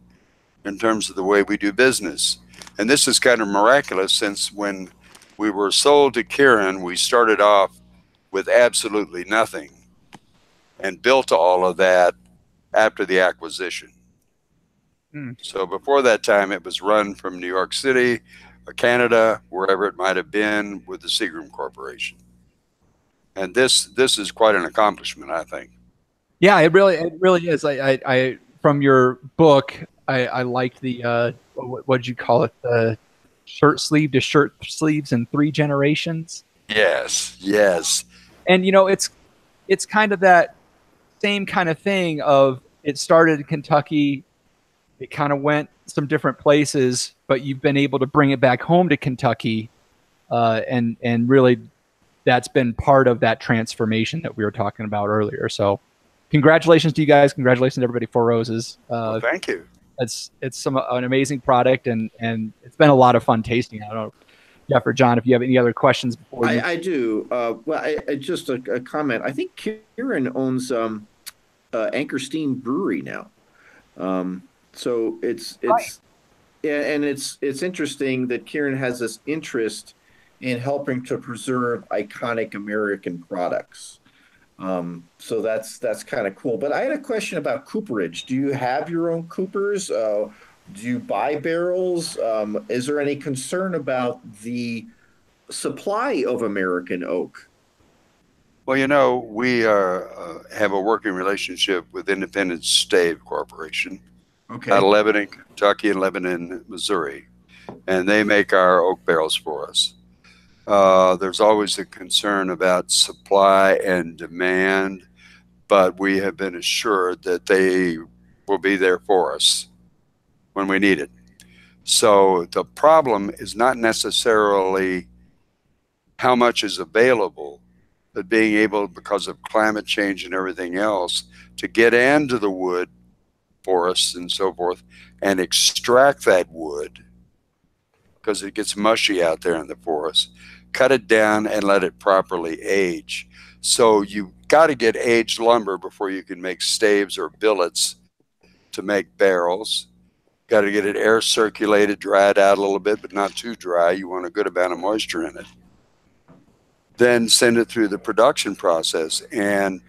in terms of the way we do business. And this is kind of miraculous, since when we were sold to Kieran, we started off with absolutely nothing and built all of that after the acquisition. So before that time, it was run from New York City or Canada, wherever it might have been, with the Seagram Corporation. And this is quite an accomplishment, I think. Yeah, it really is. I from your book, I liked the what did you call it? The shirt sleeve to shirt sleeves in 3 generations. Yes. And it's kind of that same kind of thing of, it started in Kentucky, it kind of went some different places, but you've been able to bring it back home to Kentucky, and really that's been part of that transformation that we were talking about earlier. So congratulations to you guys. Congratulations to everybody, Four Roses. Well, thank you. It's an amazing product, and it's been a lot of fun tasting. I don't know, Jeff or John, if you have any other questions before you. I do. Just a comment. I think Kieran owns Anchor Steam Brewery now. So it's right. Yeah, and it's interesting that Kieran has this interest in helping to preserve iconic American products. So that's kind of cool. But I had a question about cooperage. Do you have your own coopers? Do you buy barrels? Is there any concern about the supply of American oak? Well, we have a working relationship with Independent Stave Corporation. Okay. Out of Lebanon, Kentucky, and Lebanon, Missouri. And they make our oak barrels for us. There's always a concern about supply and demand, but we have been assured that they will be there for us when we need it. So the problem is not necessarily how much is available, but being able, because of climate change and everything else, to get into the wood, forests and so forth, and extract that wood, because it gets mushy out there in the forest, cut it down and let it properly age. So you got to get aged lumber before you can make staves or billets to make barrels. Got to get it air circulated, dried out a little bit, but not too dry. You want a good amount of moisture in it. Then send it through the production process. And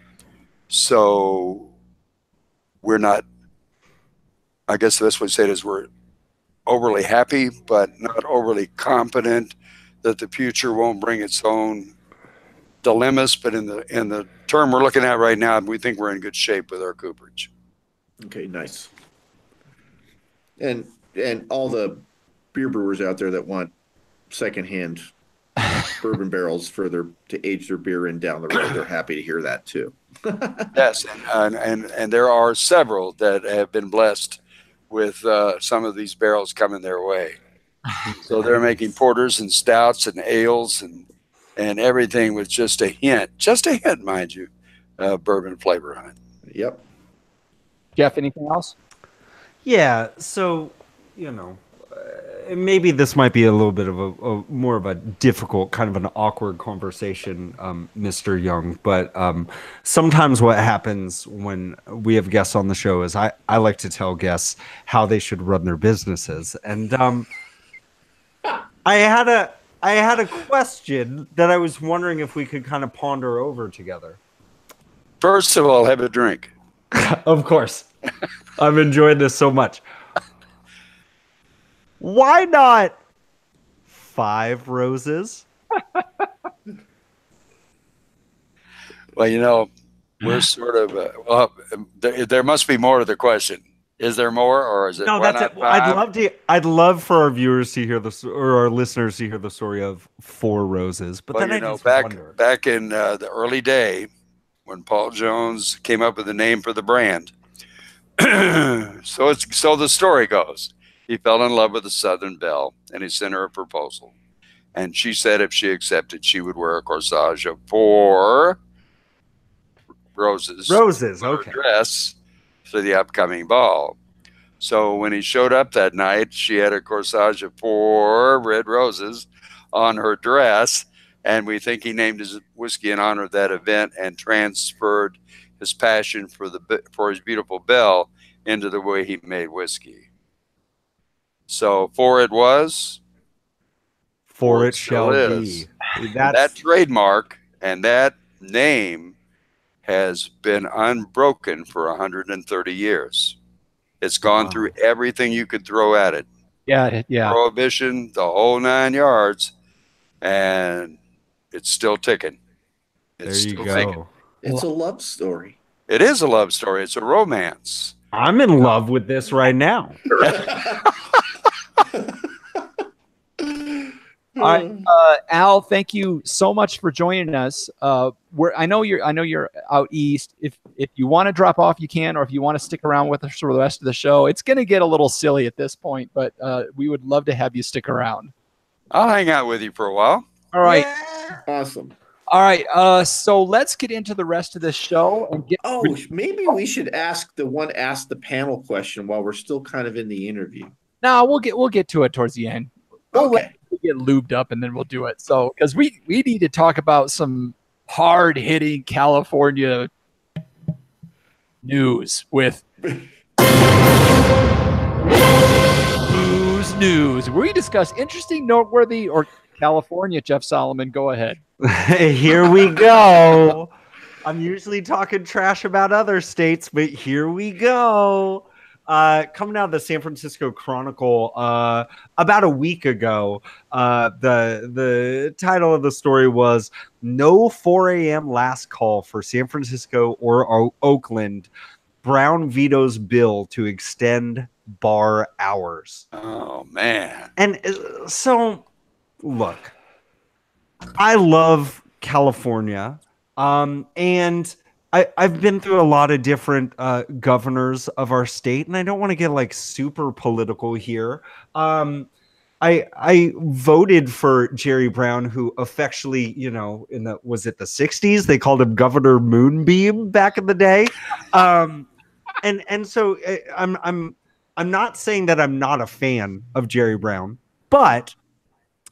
so we're not I guess the best way to say it is we're overly happy, but not overly confident that the future won't bring its own dilemmas. But in the term we're looking at right now, we think we're in good shape with our cooperage. Okay, nice. And all the beer brewers out there that want secondhand bourbon barrels to age their beer in down the road, they're happy to hear that too. Yes, and there are several that have been blessed with some of these barrels coming their way. So they're making porters and stouts and ales and everything with just a hint, mind you, bourbon flavor on it. Yep. Jeff, anything else? Yeah, so, maybe this might be a little bit of a more of a difficult, kind of an awkward conversation, Mr. Young. But sometimes what happens when we have guests on the show is I like to tell guests how they should run their businesses. And I had a question that I was wondering if we could kind of ponder over together. First of all, have a drink. Of course. I've enjoyed this so much. Why not 5 roses? Well, we're sort of there must be more to the question. Is there more, or is it? No, that's it. 5? I'd love for our viewers to hear this, or our listeners to hear the story of 4 roses. But well, then I just wonder. back in the early day, when Paul Jones came up with the name for the brand. So the story goes. He fell in love with a Southern belle, and he sent her a proposal. And she said if she accepted, she would wear a corsage of 4 roses. Roses, on her okay. Dress for the upcoming ball. So when he showed up that night, she had a corsage of 4 red roses on her dress. And we think he named his whiskey in honor of that event and transferred his passion for his beautiful belle into the way he made whiskey. So 4 it was. 4 it shall be. That trademark and that name has been unbroken for 130 years. It's gone through everything you could throw at it. Yeah. Prohibition, the whole 9 yards, and it's still ticking. There you go. It's a love story. It is a love story. It's a romance. I'm in love with this right now. All right, Al, thank you so much for joining us. I know you're out east. If you want to drop off, you can, or if you want to stick around with us for the rest of the show, it's going to get a little silly at this point, but we would love to have you stick around. I'll hang out with you for a while. All right. Yeah. Awesome. All right. So let's get into the rest of the show and get. Oh, maybe we should ask the panel question while we're still kind of in the interview. No, we'll get to it towards the end. Okay. We'll get lubed up and then we'll do it. So, because we need to talk about some hard hitting California news with news. We discuss interesting, noteworthy, or California. Jeff Solomon, go ahead. Here we go. I'm usually talking trash about other states, but here we go. Coming out of the San Francisco Chronicle about a week ago, the title of the story was "No 4 a.m. last call for San Francisco or Oakland. Brown vetoes bill to extend bar hours." Oh, man. And so, look, I love California, and I've been through a lot of different governors of our state, and I don't want to get like super political here. I voted for Jerry Brown, who affectionately, was it the 60s? They called him Governor Moonbeam back in the day. And so I'm not saying that I'm not a fan of Jerry Brown, but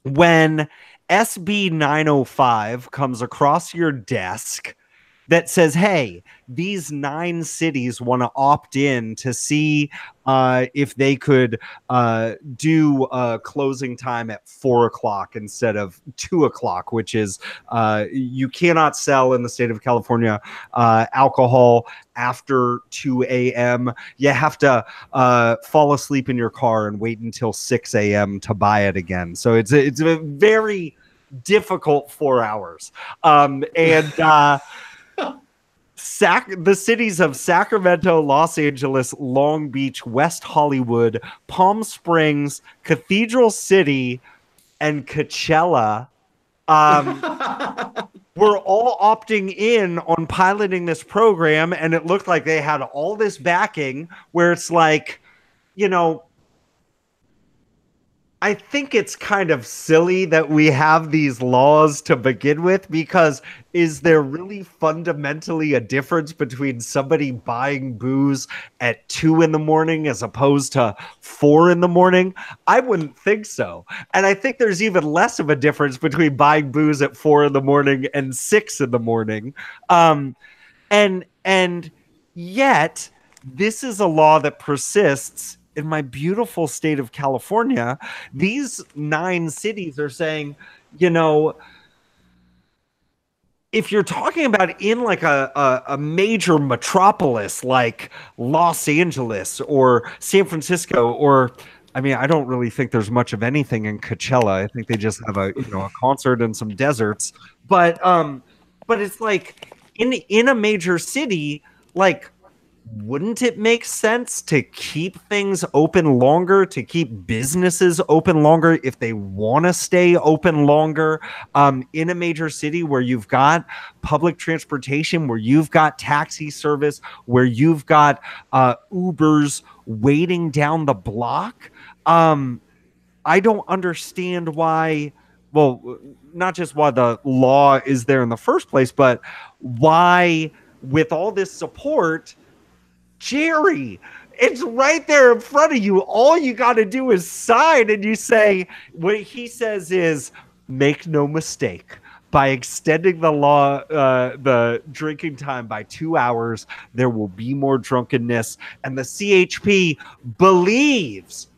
when SB 905 comes across your desk, that says, hey, these 9 cities want to opt in to see if they could do closing time at 4 o'clock instead of 2 o'clock, which is you cannot sell in the state of California alcohol after 2 a.m. You have to fall asleep in your car and wait until 6 a.m. to buy it again. So it's a very difficult 4 hours. The cities of Sacramento, Los Angeles, Long Beach, West Hollywood, Palm Springs, Cathedral City, and Coachella were all opting in on piloting this program, and it looked like they had all this backing where it's like, I think it's kind of silly that we have these laws to begin with, because is there really fundamentally a difference between somebody buying booze at 2 a.m. as opposed to 4 a.m? I wouldn't think so. And I think there's even less of a difference between buying booze at 4 a.m. and 6 a.m. And yet this is a law that persists in my beautiful state of California. These 9 cities are saying, if you're talking about in like a major metropolis like Los Angeles or San Francisco, or I don't really think there's much of anything in Coachella. I think they just have a concert and some deserts. But it's like in a major city, like, wouldn't it make sense to keep things open longer, to keep businesses open longer if they want to stay open longer in a major city where you've got public transportation, where you've got taxi service, where you've got Ubers waiting down the block? I don't understand why. Well, not just why the law is there in the first place, but why, with all this support, Jerry, it's right there in front of you. All you got to do is sign, and you say, what he says is, make no mistake, by extending the law, the drinking time by 2 hours, there will be more drunkenness. And the CHP believes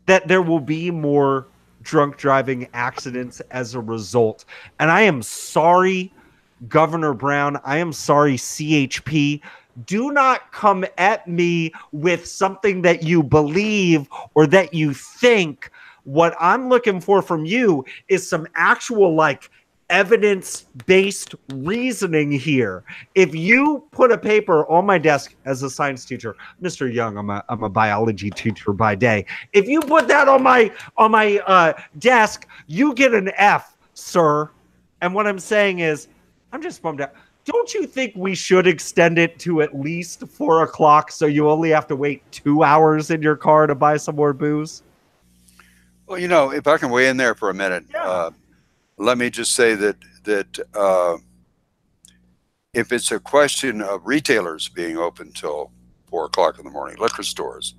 that there will be more drunk driving accidents as a result. And I am sorry, Governor Brown, I am sorry, CHP. Do not come at me with something that you believe or that you think. What I'm looking for from you is some actual, like, evidence-based reasoning here. If you put a paper on my desk as a science teacher, Mr. Young, I'm a biology teacher by day. If you put that on my desk, you get an F, sir. And what I'm saying is, I'm just bummed out. Don't you think we should extend it to at least 4 o'clock so you only have to wait 2 hours in your car to buy some more booze? Well, if I can weigh in there for a minute, let me just say that if it's a question of retailers being open till 4 o'clock in the morning, liquor stores,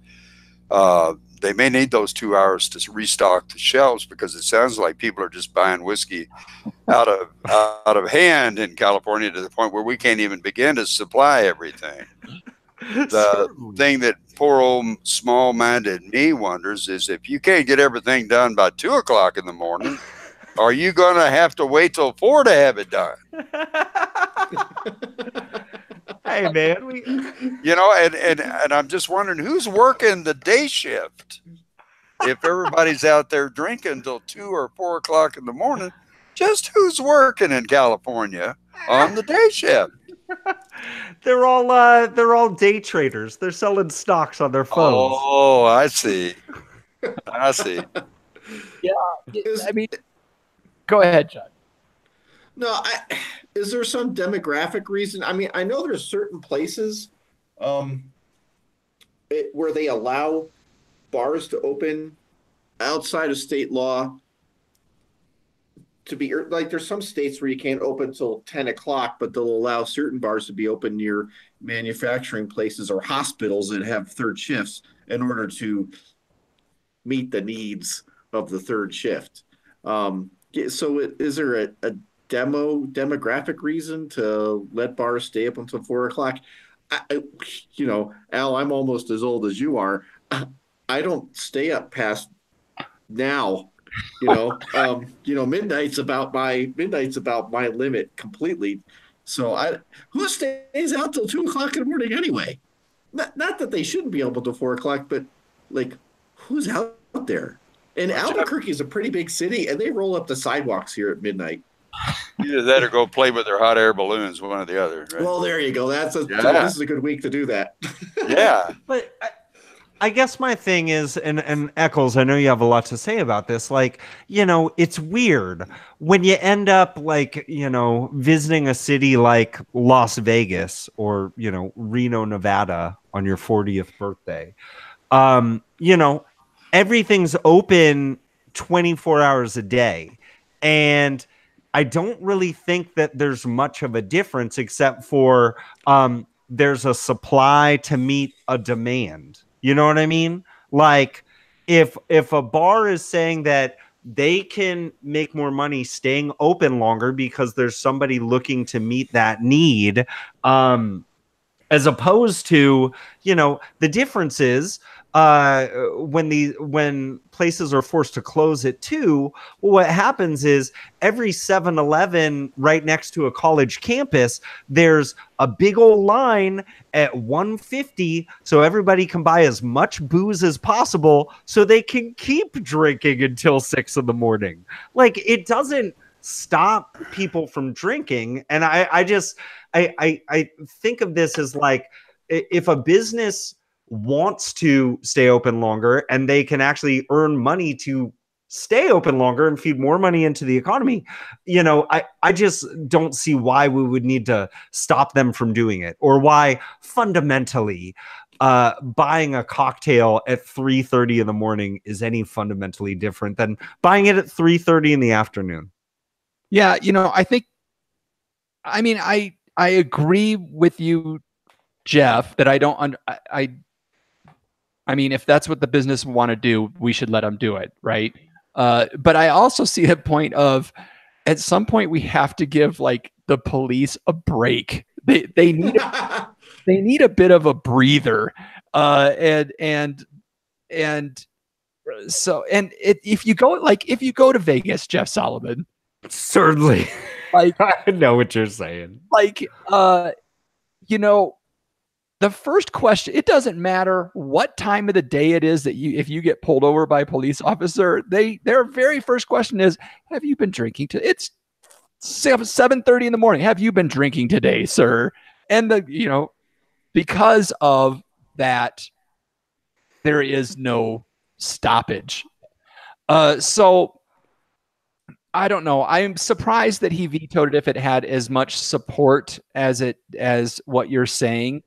they may need those 2 hours to restock the shelves, because it sounds like people are just buying whiskey out of hand in California, to the point where we can't even begin to supply everything. The thing that poor old small-minded me wonders is, if you can't get everything done by 2 o'clock in the morning, are you going to have to wait till 4 to have it done? Hey, man. And I'm just wondering, who's working the day shift? If everybody's out there drinking till 2 or 4 o'clock in the morning, just who's working in California on the day shift? They're all day traders. They're selling stocks on their phones. Oh, I see. Yeah, go ahead, John. No, is there some demographic reason? I know there's certain places where they allow bars to open outside of state law. To be like, there's some states where you can't open till 10 o'clock, but they'll allow certain bars to be open near manufacturing places or hospitals that have third shifts in order to meet the needs of the third shift. So is there demographic reason to let bars stay up until 4 o'clock. Al, I'm almost as old as you are. I don't stay up past now. Midnight's about my limit completely. So who stays out till 2 o'clock in the morning anyway? Not that they shouldn't be able to 4 o'clock, but like, who's out there? And Albuquerque is a pretty big city, and they roll up the sidewalks here at midnight. Either that or go play with their hot air balloons, one or the other. Right? Well, there you go. This is a good week to do that. Yeah. But I guess my thing is, and Eccles, I know you have a lot to say about this. Like, it's weird when you end up like, visiting a city like Las Vegas or, Reno, Nevada on your 40th birthday. Everything's open 24 hours a day. And I don't really think that there's much of a difference except for there's a supply to meet a demand. You know what I mean? Like if a bar is saying that they can make more money staying open longer because there's somebody looking to meet that need, as opposed to, the difference is when places are forced to close at 2, what happens is every 7-Eleven right next to a college campus, there's a big old line at 150 so everybody can buy as much booze as possible so they can keep drinking until 6 in the morning. Like, it doesn't stop people from drinking. And I think of this as like, if a business wants to stay open longer and they can actually earn money to stay open longer and feed more money into the economy, I just don't see why we would need to stop them from doing it, or why fundamentally buying a cocktail at 3:30 in the morning is any fundamentally different than buying it at 3:30 in the afternoon. Yeah, I agree with you, Jeff, that I mean, if that's what the business want to do, we should let them do it, right? But I also see a point of, at some point, we have to give like the police a break. They need they need a bit of a breather, if you go to Vegas, Jeff Solomon, certainly, like, I know what you're saying. Like, the first question, it doesn't matter what time of the day it is if you get pulled over by a police officer, their very first question is, have you been drinking it's 7:30 in the morning. Have you been drinking today, sir? And because of that, there is no stoppage. So I don't know. I'm surprised that he vetoed it if it had as much support as what you're saying.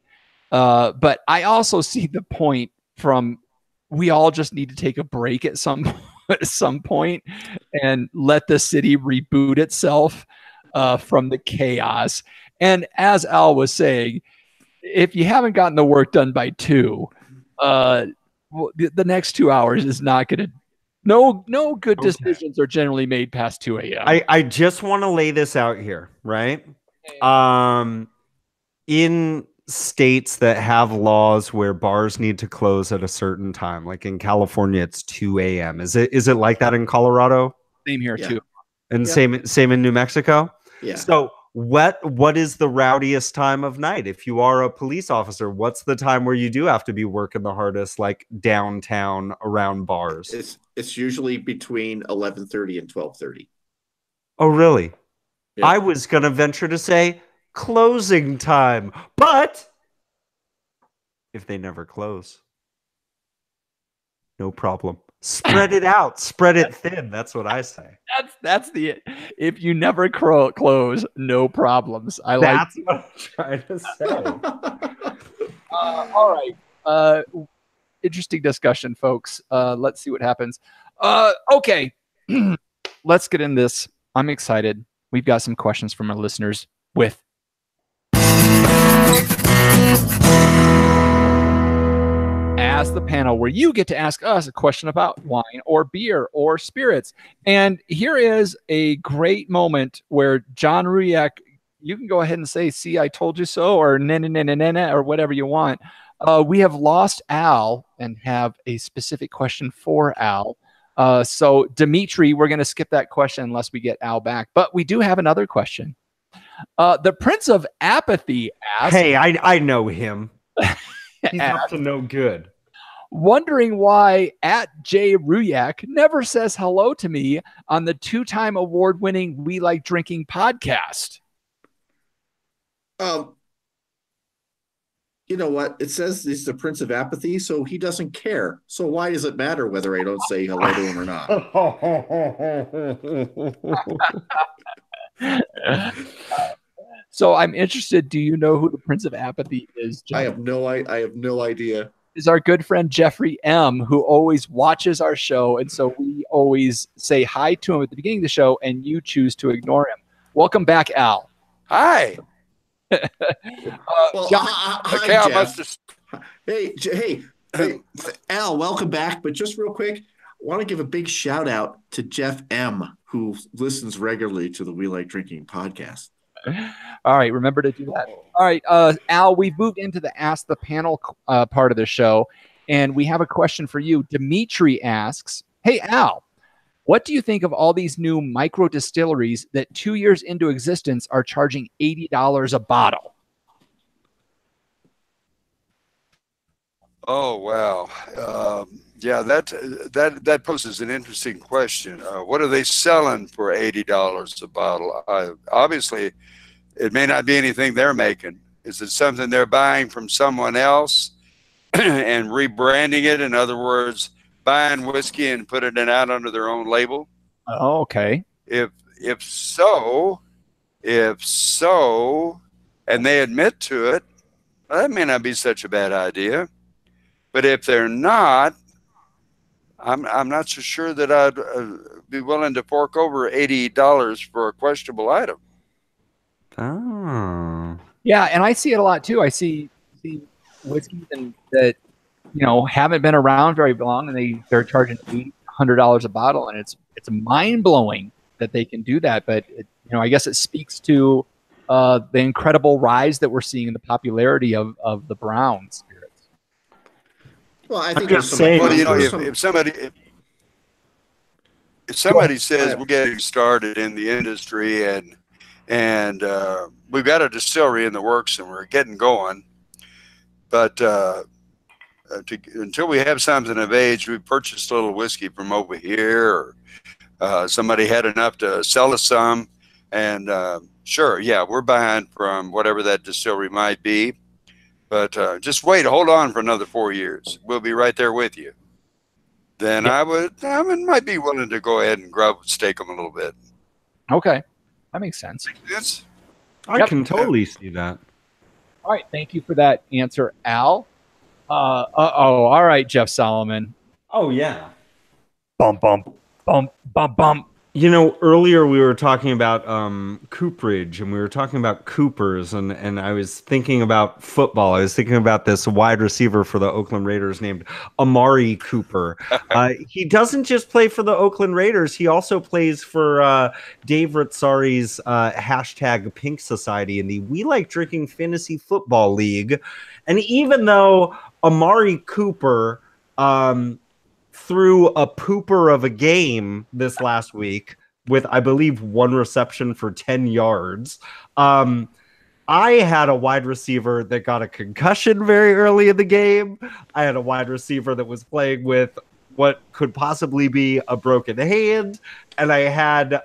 But I also see the point from, we all just need to take a break at some point and let the city reboot itself from the chaos. And as Al was saying, if you haven't gotten the work done by 2, the next 2 hours is not going to. No good decisions are generally made past 2 a.m. I just want to lay this out here, right? In states that have laws where bars need to close at a certain time, like in California, it's 2 a.m. Is it like that in Colorado? Same here too. And same in New Mexico? Yeah. So what is the rowdiest time of night? If you are a police officer, what's the time where you do have to be working the hardest, like downtown around bars? It's usually between 11:30 and 12:30. Oh, really? Yeah. I was going to venture to say closing time, but if they never close, no problem. Spread it out, spread it thin. That's what I say. That's if you never close, no problems. That's what I'm trying to say. All right. Interesting discussion, folks. Let's see what happens. Okay. Let's get in this. I'm excited. We've got some questions from our listeners with Ask the Panel, where you get to ask us a question about wine or beer or spirits. And here is a great moment where John Ruyak, you can go ahead and say, see, I told you so, or or whatever you want. We have lost Al and have a specific question for Al. So, Dimitri, we're going to skip that question unless we get Al back. But we do have another question. The Prince of Apathy asks, Hey, I know him. He's up to no good. Wondering why @JRuyak never says hello to me on the 2-time award-winning We Like Drinking podcast. You know what? It says he's the Prince of Apathy, so he doesn't care. So why does it matter whether I don't say hello to him or not? So I'm interested. Do you know who the Prince of Apathy is, John? I have no idea. Is our good friend Jeffrey M., who always watches our show, and so we always say hi to him at the beginning of the show, and you choose to ignore him. Welcome back, Al. Hi. Well, John, hi, I Jeff. must have. Hey, Al, welcome back. But just real quick, I want to give a big shout out to Jeff M., who listens regularly to the We Like Drinking podcast. All right, remember to do that. All right, Al, we've moved into the Ask the Panel part of the show, and we have a question for you. Dimitri asks, hey, Al, what do you think of all these new micro distilleries that 2 years into existence are charging $80 a bottle? Oh, wow. Yeah, that poses an interesting question. What are they selling for $80 a bottle? Obviously, it may not be anything they're making. Is it something they're buying from someone else and rebranding it? In other words, buying whiskey and putting it out under their own label? Oh, okay. If so, and they admit to it, well, that may not be such a bad idea. But if they're not, I'm not so sure that I'd be willing to fork over $80 for a questionable item. Oh. Yeah, and I see it a lot too. I see whiskeys that haven't been around very long, and they're charging $800 a bottle, and it's mind blowing that they can do that. But I guess it speaks to the incredible rise that we're seeing in the popularity of the brown spirits. Well, I think just saying. Well, if somebody says we're getting started in the industry and we've got a distillery in the works and we're getting going, but until we have something of age, we purchased a little whiskey from over here, or somebody had enough to sell us some, and sure, yeah, we're buying from whatever that distillery might be, but just hold on for another 4 years. We'll be right there with you. Then I might be willing to go ahead and stake them a little bit. Okay, that makes sense. Yes. I can totally see that. All right, thank you for that answer, Al. All right, Jeff Solomon. Oh, yeah. Bump, bump, bump, bump, bump. Earlier we were talking about cooperage, and we were talking about Coopers, and I was thinking about football. I was thinking about this wide receiver for the Oakland Raiders named Amari Cooper. He doesn't just play for the Oakland Raiders. He also plays for Dave Ritzari's hashtag Pink Society in the We Like Drinking Fantasy Football League. And even though Amari Cooper threw a pooper of a game this last week with, I believe, 1 reception for 10 yards. I had a wide receiver that got a concussion very early in the game. I had a wide receiver that was playing with what could possibly be a broken hand. And I had,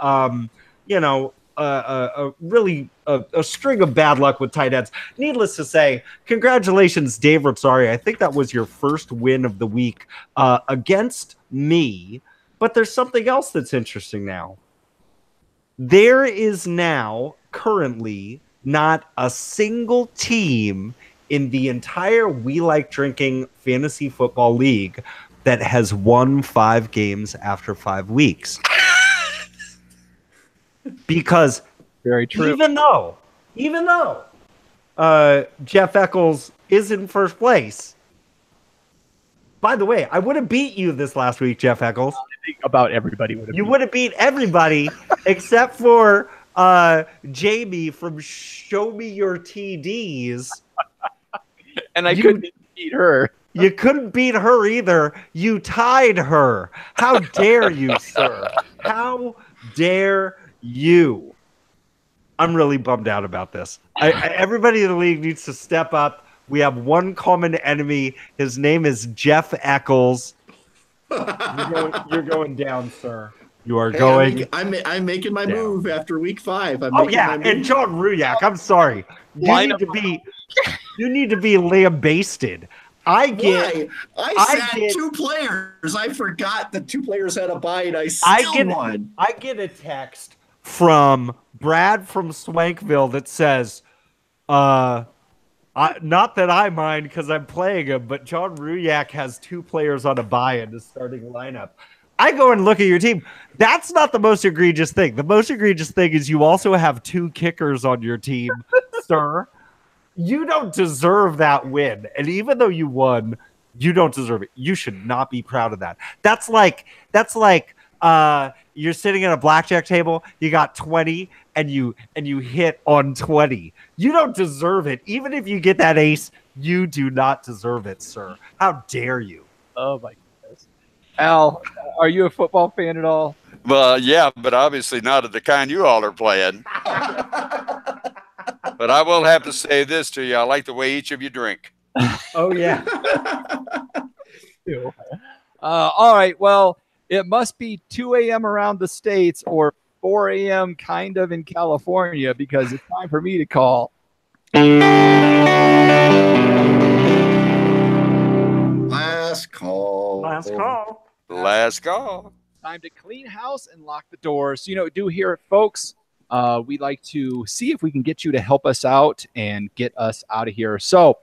a string of bad luck with tight ends. Needless to say, congratulations, Dave Ritzari. I think that was your first win of the week against me. But there's something else that's interesting now. There is now currently not a single team in the entire We Like Drinking Fantasy Football League that has won 5 games after 5 weeks. Because very true. Even though Jeff Eccles is in first place, By the way, I would have beat you this last week, Jeff Eccles. I think about everybody would have. You would have beat everybody except for Jamie from Show Me Your TDs. And I couldn't beat her. You couldn't beat her either. You tied her. How dare you, sir? How dare you? I'm really bummed out about this. Everybody in the league needs to step up. We have one common enemy. His name is Jeff Eccles. You're going down, sir. You are going. I'm making my move after week 5. And John Ruyak. I'm sorry. You need to be lambasted. I sat 2 players. I forgot the 2 players had a bye, and I still won. I get a text from Brad from Swankville that says, not that I mind because I'm playing him, but John Ruyak has 2 players on a bye in the starting lineup. I go and look at your team. That's not the most egregious thing. The most egregious thing is you also have 2 kickers on your team, sir. You don't deserve that win. And even though you won, you don't deserve it. You should not be proud of that. That's like you're sitting at a blackjack table, you got 20 and you hit on 20. You don't deserve it. Even if you get that ace, you do not deserve it, sir. How dare you? Oh my goodness. Al, are you a football fan at all? Well, yeah, but obviously not of the kind you all are playing. But I will have to say this to you. I like the way each of you drink. Oh, yeah. All right. Well, it must be 2 a.m. around the States or 4 a.m. kind of in California because it's time for me to call. Last call. Time to clean house and lock the doors. So, do here, folks. We like to see if we can get you to help us out and get us out of here. So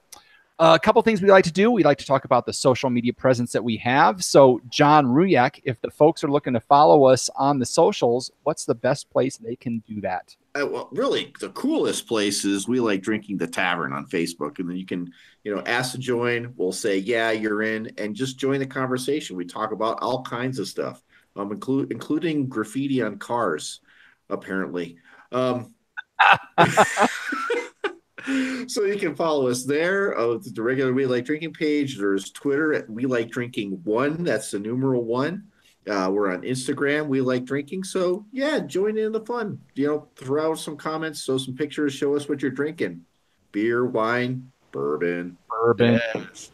a couple things we like to do. We like to talk about the social media presence that we have. So John Ruyak, if the folks are looking to follow us on the socials, what's the best place they can do that? Well, really, the coolest place is We Like Drinking the Tavern on Facebook. And then you can, ask to join. We'll say, yeah, you're in, and just join the conversation. We talk about all kinds of stuff, including graffiti on cars. Apparently. So you can follow us there. The regular We Like Drinking page. There's Twitter at We Like Drinking 1. That's the numeral 1. We're on Instagram, We Like Drinking. So yeah, join in the fun. Throw out some comments, show some pictures, show us what you're drinking. Beer, wine, bourbon. Yes.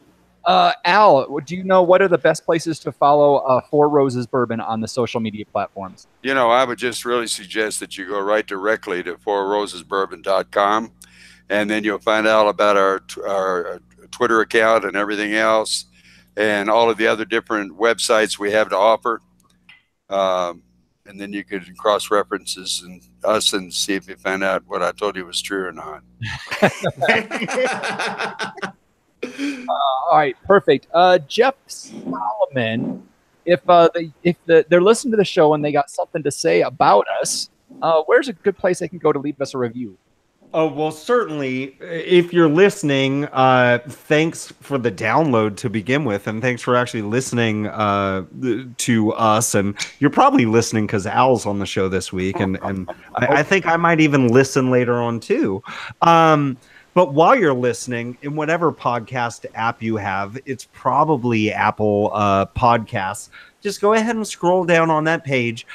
Al, do you know what are the best places to follow Four Roses Bourbon on the social media platforms? I would just really suggest that you go right directly to fourrosesbourbon.com, and then you'll find out about our Twitter account and everything else, and all of the other different websites we have to offer. And then you could cross-reference us and see if you find out what I told you was true or not. All right, perfect. Jeff Solomon, if they're listening to the show and they got something to say about us, where's a good place they can go to leave us a review? Oh, well, certainly, if you're listening, thanks for the download to begin with, and thanks for actually listening to us. And you're probably listening because Al's on the show this week, and I think I might even listen later on, too. But while you're listening, in whatever podcast app you have, it's probably Apple Podcasts. Just go ahead and scroll down on that page.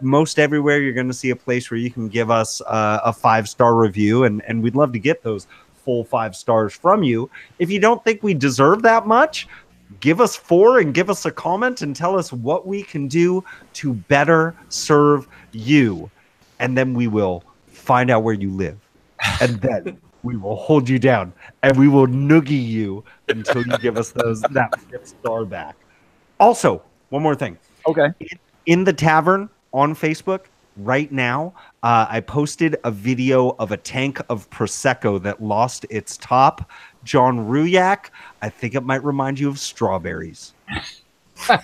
Most everywhere, you're going to see a place where you can give us a 5-star review, and we'd love to get those full 5 stars from you. If you don't think we deserve that much, give us 4 and give us a comment and tell us what we can do to better serve you. And then we will find out where you live. And then we will hold you down, and we will noogie you until you give us that 5th star back. Also, one more thing. Okay. In the tavern on Facebook right now, I posted a video of a tank of Prosecco that lost its top. John Ruyak, I think it might remind you of strawberries.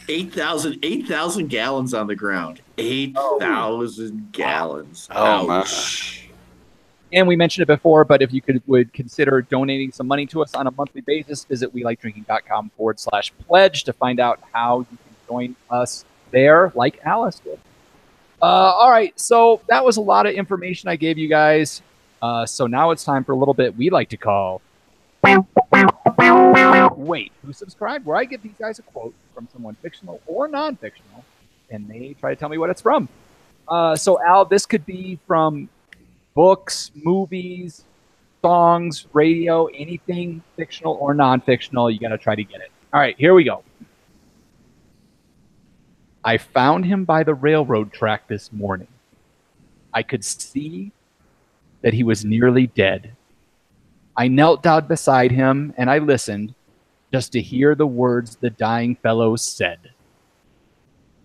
8,000 gallons on the ground. 8,000 gallons. Oh, ouch. And we mentioned it before, but if you would consider donating some money to us on a monthly basis, visit welikedrinking.com/pledge to find out how you can join us there, like Alice did. All right, so that was a lot of information I gave you guys. So now it's time for a little bit we like to call Wait, Who Subscribed, where I give these guys a quote from someone fictional or non-fictional, and they try to tell me what it's from. So Al, this could be from books, movies, songs, radio, anything fictional or non-fictional. You got to try to get it. All right, here we go. I found him by the railroad track this morning. I could see that he was nearly dead. I knelt down beside him and I listened just to hear the words the dying fellow said.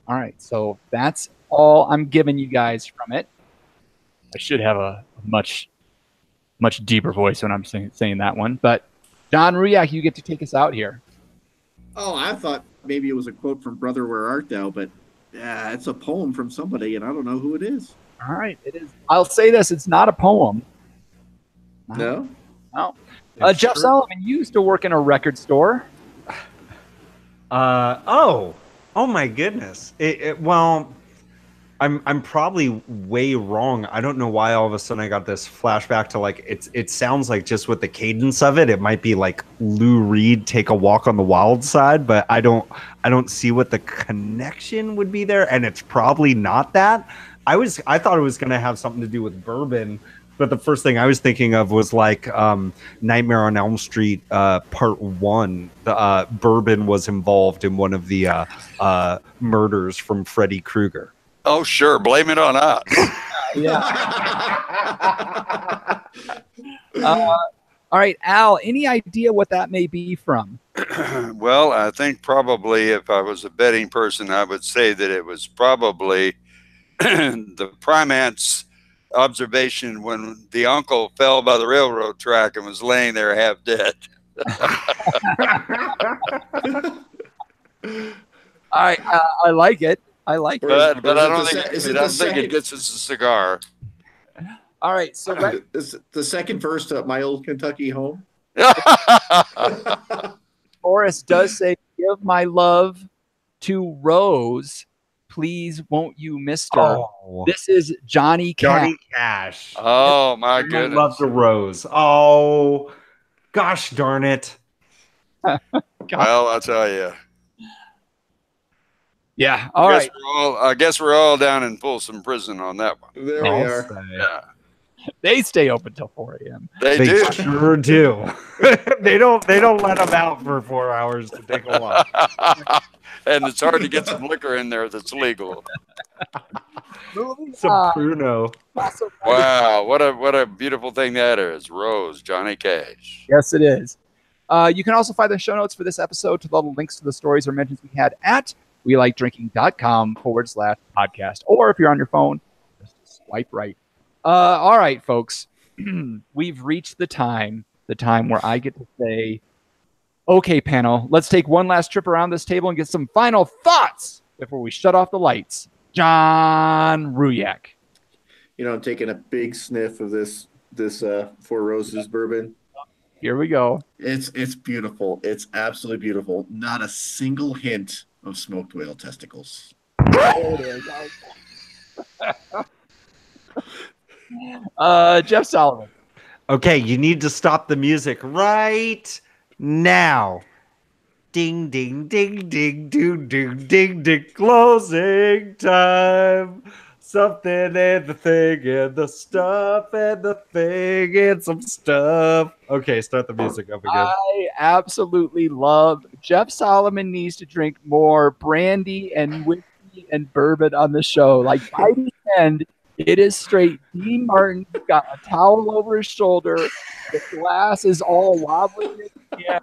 All right, so that's all I'm giving you guys from it. I should have a much deeper voice when I'm saying that one. But John Ruyak, you get to take us out here. Oh, I thought maybe it was a quote from Brother Where Art Thou, but it's a poem from somebody, and I don't know who it is. All right, it is. I'll say this: it's not a poem. No. No. Jeff Solomon, you used to work in a record store. Oh my goodness. Well, I'm probably way wrong. I don't know why all of a sudden I got this flashback to like it sounds like just with the cadence of it, it might be like Lou Reed, Take a Walk on the Wild Side, but I don't see what the connection would be there, and it's probably not that. I thought it was gonna have something to do with bourbon, but the first thing I was thinking of was like Nightmare on Elm Street Part 1. The bourbon was involved in one of the murders from Freddy Krueger. Oh, sure. Blame it on us. Yeah. All right, Al, any idea what that may be from? Well, I think probably if I was a betting person, I would say that it was probably the primate's observation when the uncle fell by the railroad track and was laying there half dead. I like it. I like it. But I don't think it gets us a cigar. All right, so is it the second verse to My Old Kentucky Home? Forrest does say, "Give my love to Rose, please, won't you, Mister?" Oh. This is Johnny Cash. Johnny Cash. Oh my goodness! Love the Rose. Oh, gosh darn it! Well, I'll tell you. Yeah. All right. I guess we're all down in Folsom Prison on that one. There we are. Yeah. They stay open till 4 a.m. They do. Sure do. they don't let them out for 4 hours to take a walk. And it's hard to get some liquor in there that's legal. Some Pruno. Wow, what a beautiful thing that is. Rose, Johnny Cash. Yes, it is. You can also find the show notes for this episode to the links to the stories or mentions we had at welikedrinking.com/podcast. Or if you're on your phone, just swipe right. All right, folks. We've reached the time where I get to say, okay, panel, let's take one last trip around this table and get some final thoughts before we shut off the lights. John Ruyak. You know, I'm taking a big sniff of this Four Roses bourbon. Here we go. It's beautiful. It's absolutely beautiful. Not a single hint of smoked whale testicles. There it is. Jeff Solomon. Okay, you need to stop the music right now. Ding, ding, ding, ding, ding, ding, ding, ding. Closing time. Something and the thing and the stuff and the thing and some stuff. Okay, start the music up again. I absolutely love Jeff Solomon needs to drink more brandy and whiskey and bourbon on the show. Like by the end, it is straight. Dean Martin got a towel over his shoulder. The glass is all wobbling again.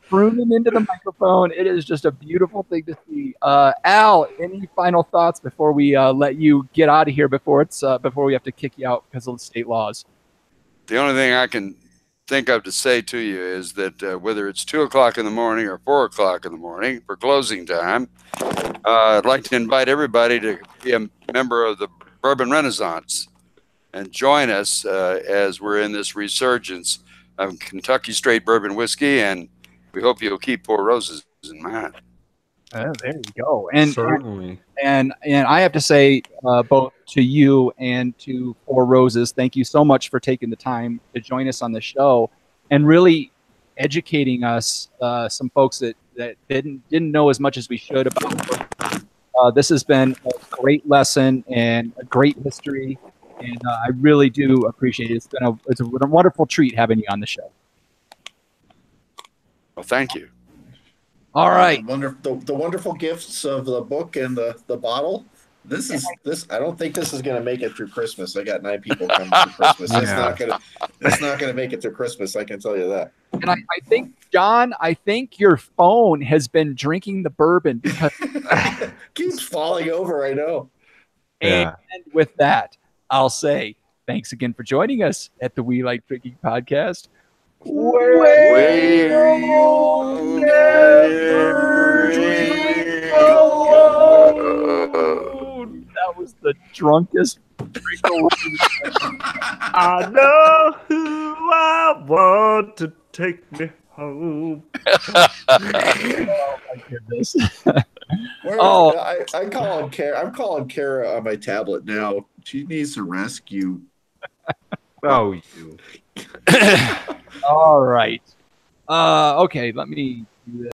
Pruning into the microphone. It is just a beautiful thing to see. Al, any final thoughts before we let you get out of here before we have to kick you out because of the state laws? The only thing I can think of to say to you is that whether it's 2 o'clock in the morning or 4 o'clock in the morning for closing time, I'd like to invite everybody to be a member of the Bourbon Renaissance. and join us as we're in this resurgence of Kentucky straight bourbon whiskey. And we hope you'll keep Four Roses in mind. There you go. And Certainly. And I have to say, both to you and to Four Roses, thank you so much for taking the time to join us on the show and really educating us, some folks that didn't know as much as we should about. This has been a great lesson and a great history, and I really do appreciate it. It's a wonderful treat having you on the show. Well, thank you. All right. The wonderful gifts of the book and the bottle. This. I don't think this is going to make it through Christmas. I got 9 people coming through Christmas. Yeah. It's not going to make it through Christmas. I can tell you that. And I think, John, your phone has been drinking the bourbon because Keeps falling over. I know. Yeah. And with that, I'll say thanks again for joining us at the We Like Drinking podcast. That was the drunkest drink alone. I know who I want to take me home. Oh my goodness. I'm calling Kara on my tablet now. She needs a rescue. Oh, you. All right. Okay, let me do this.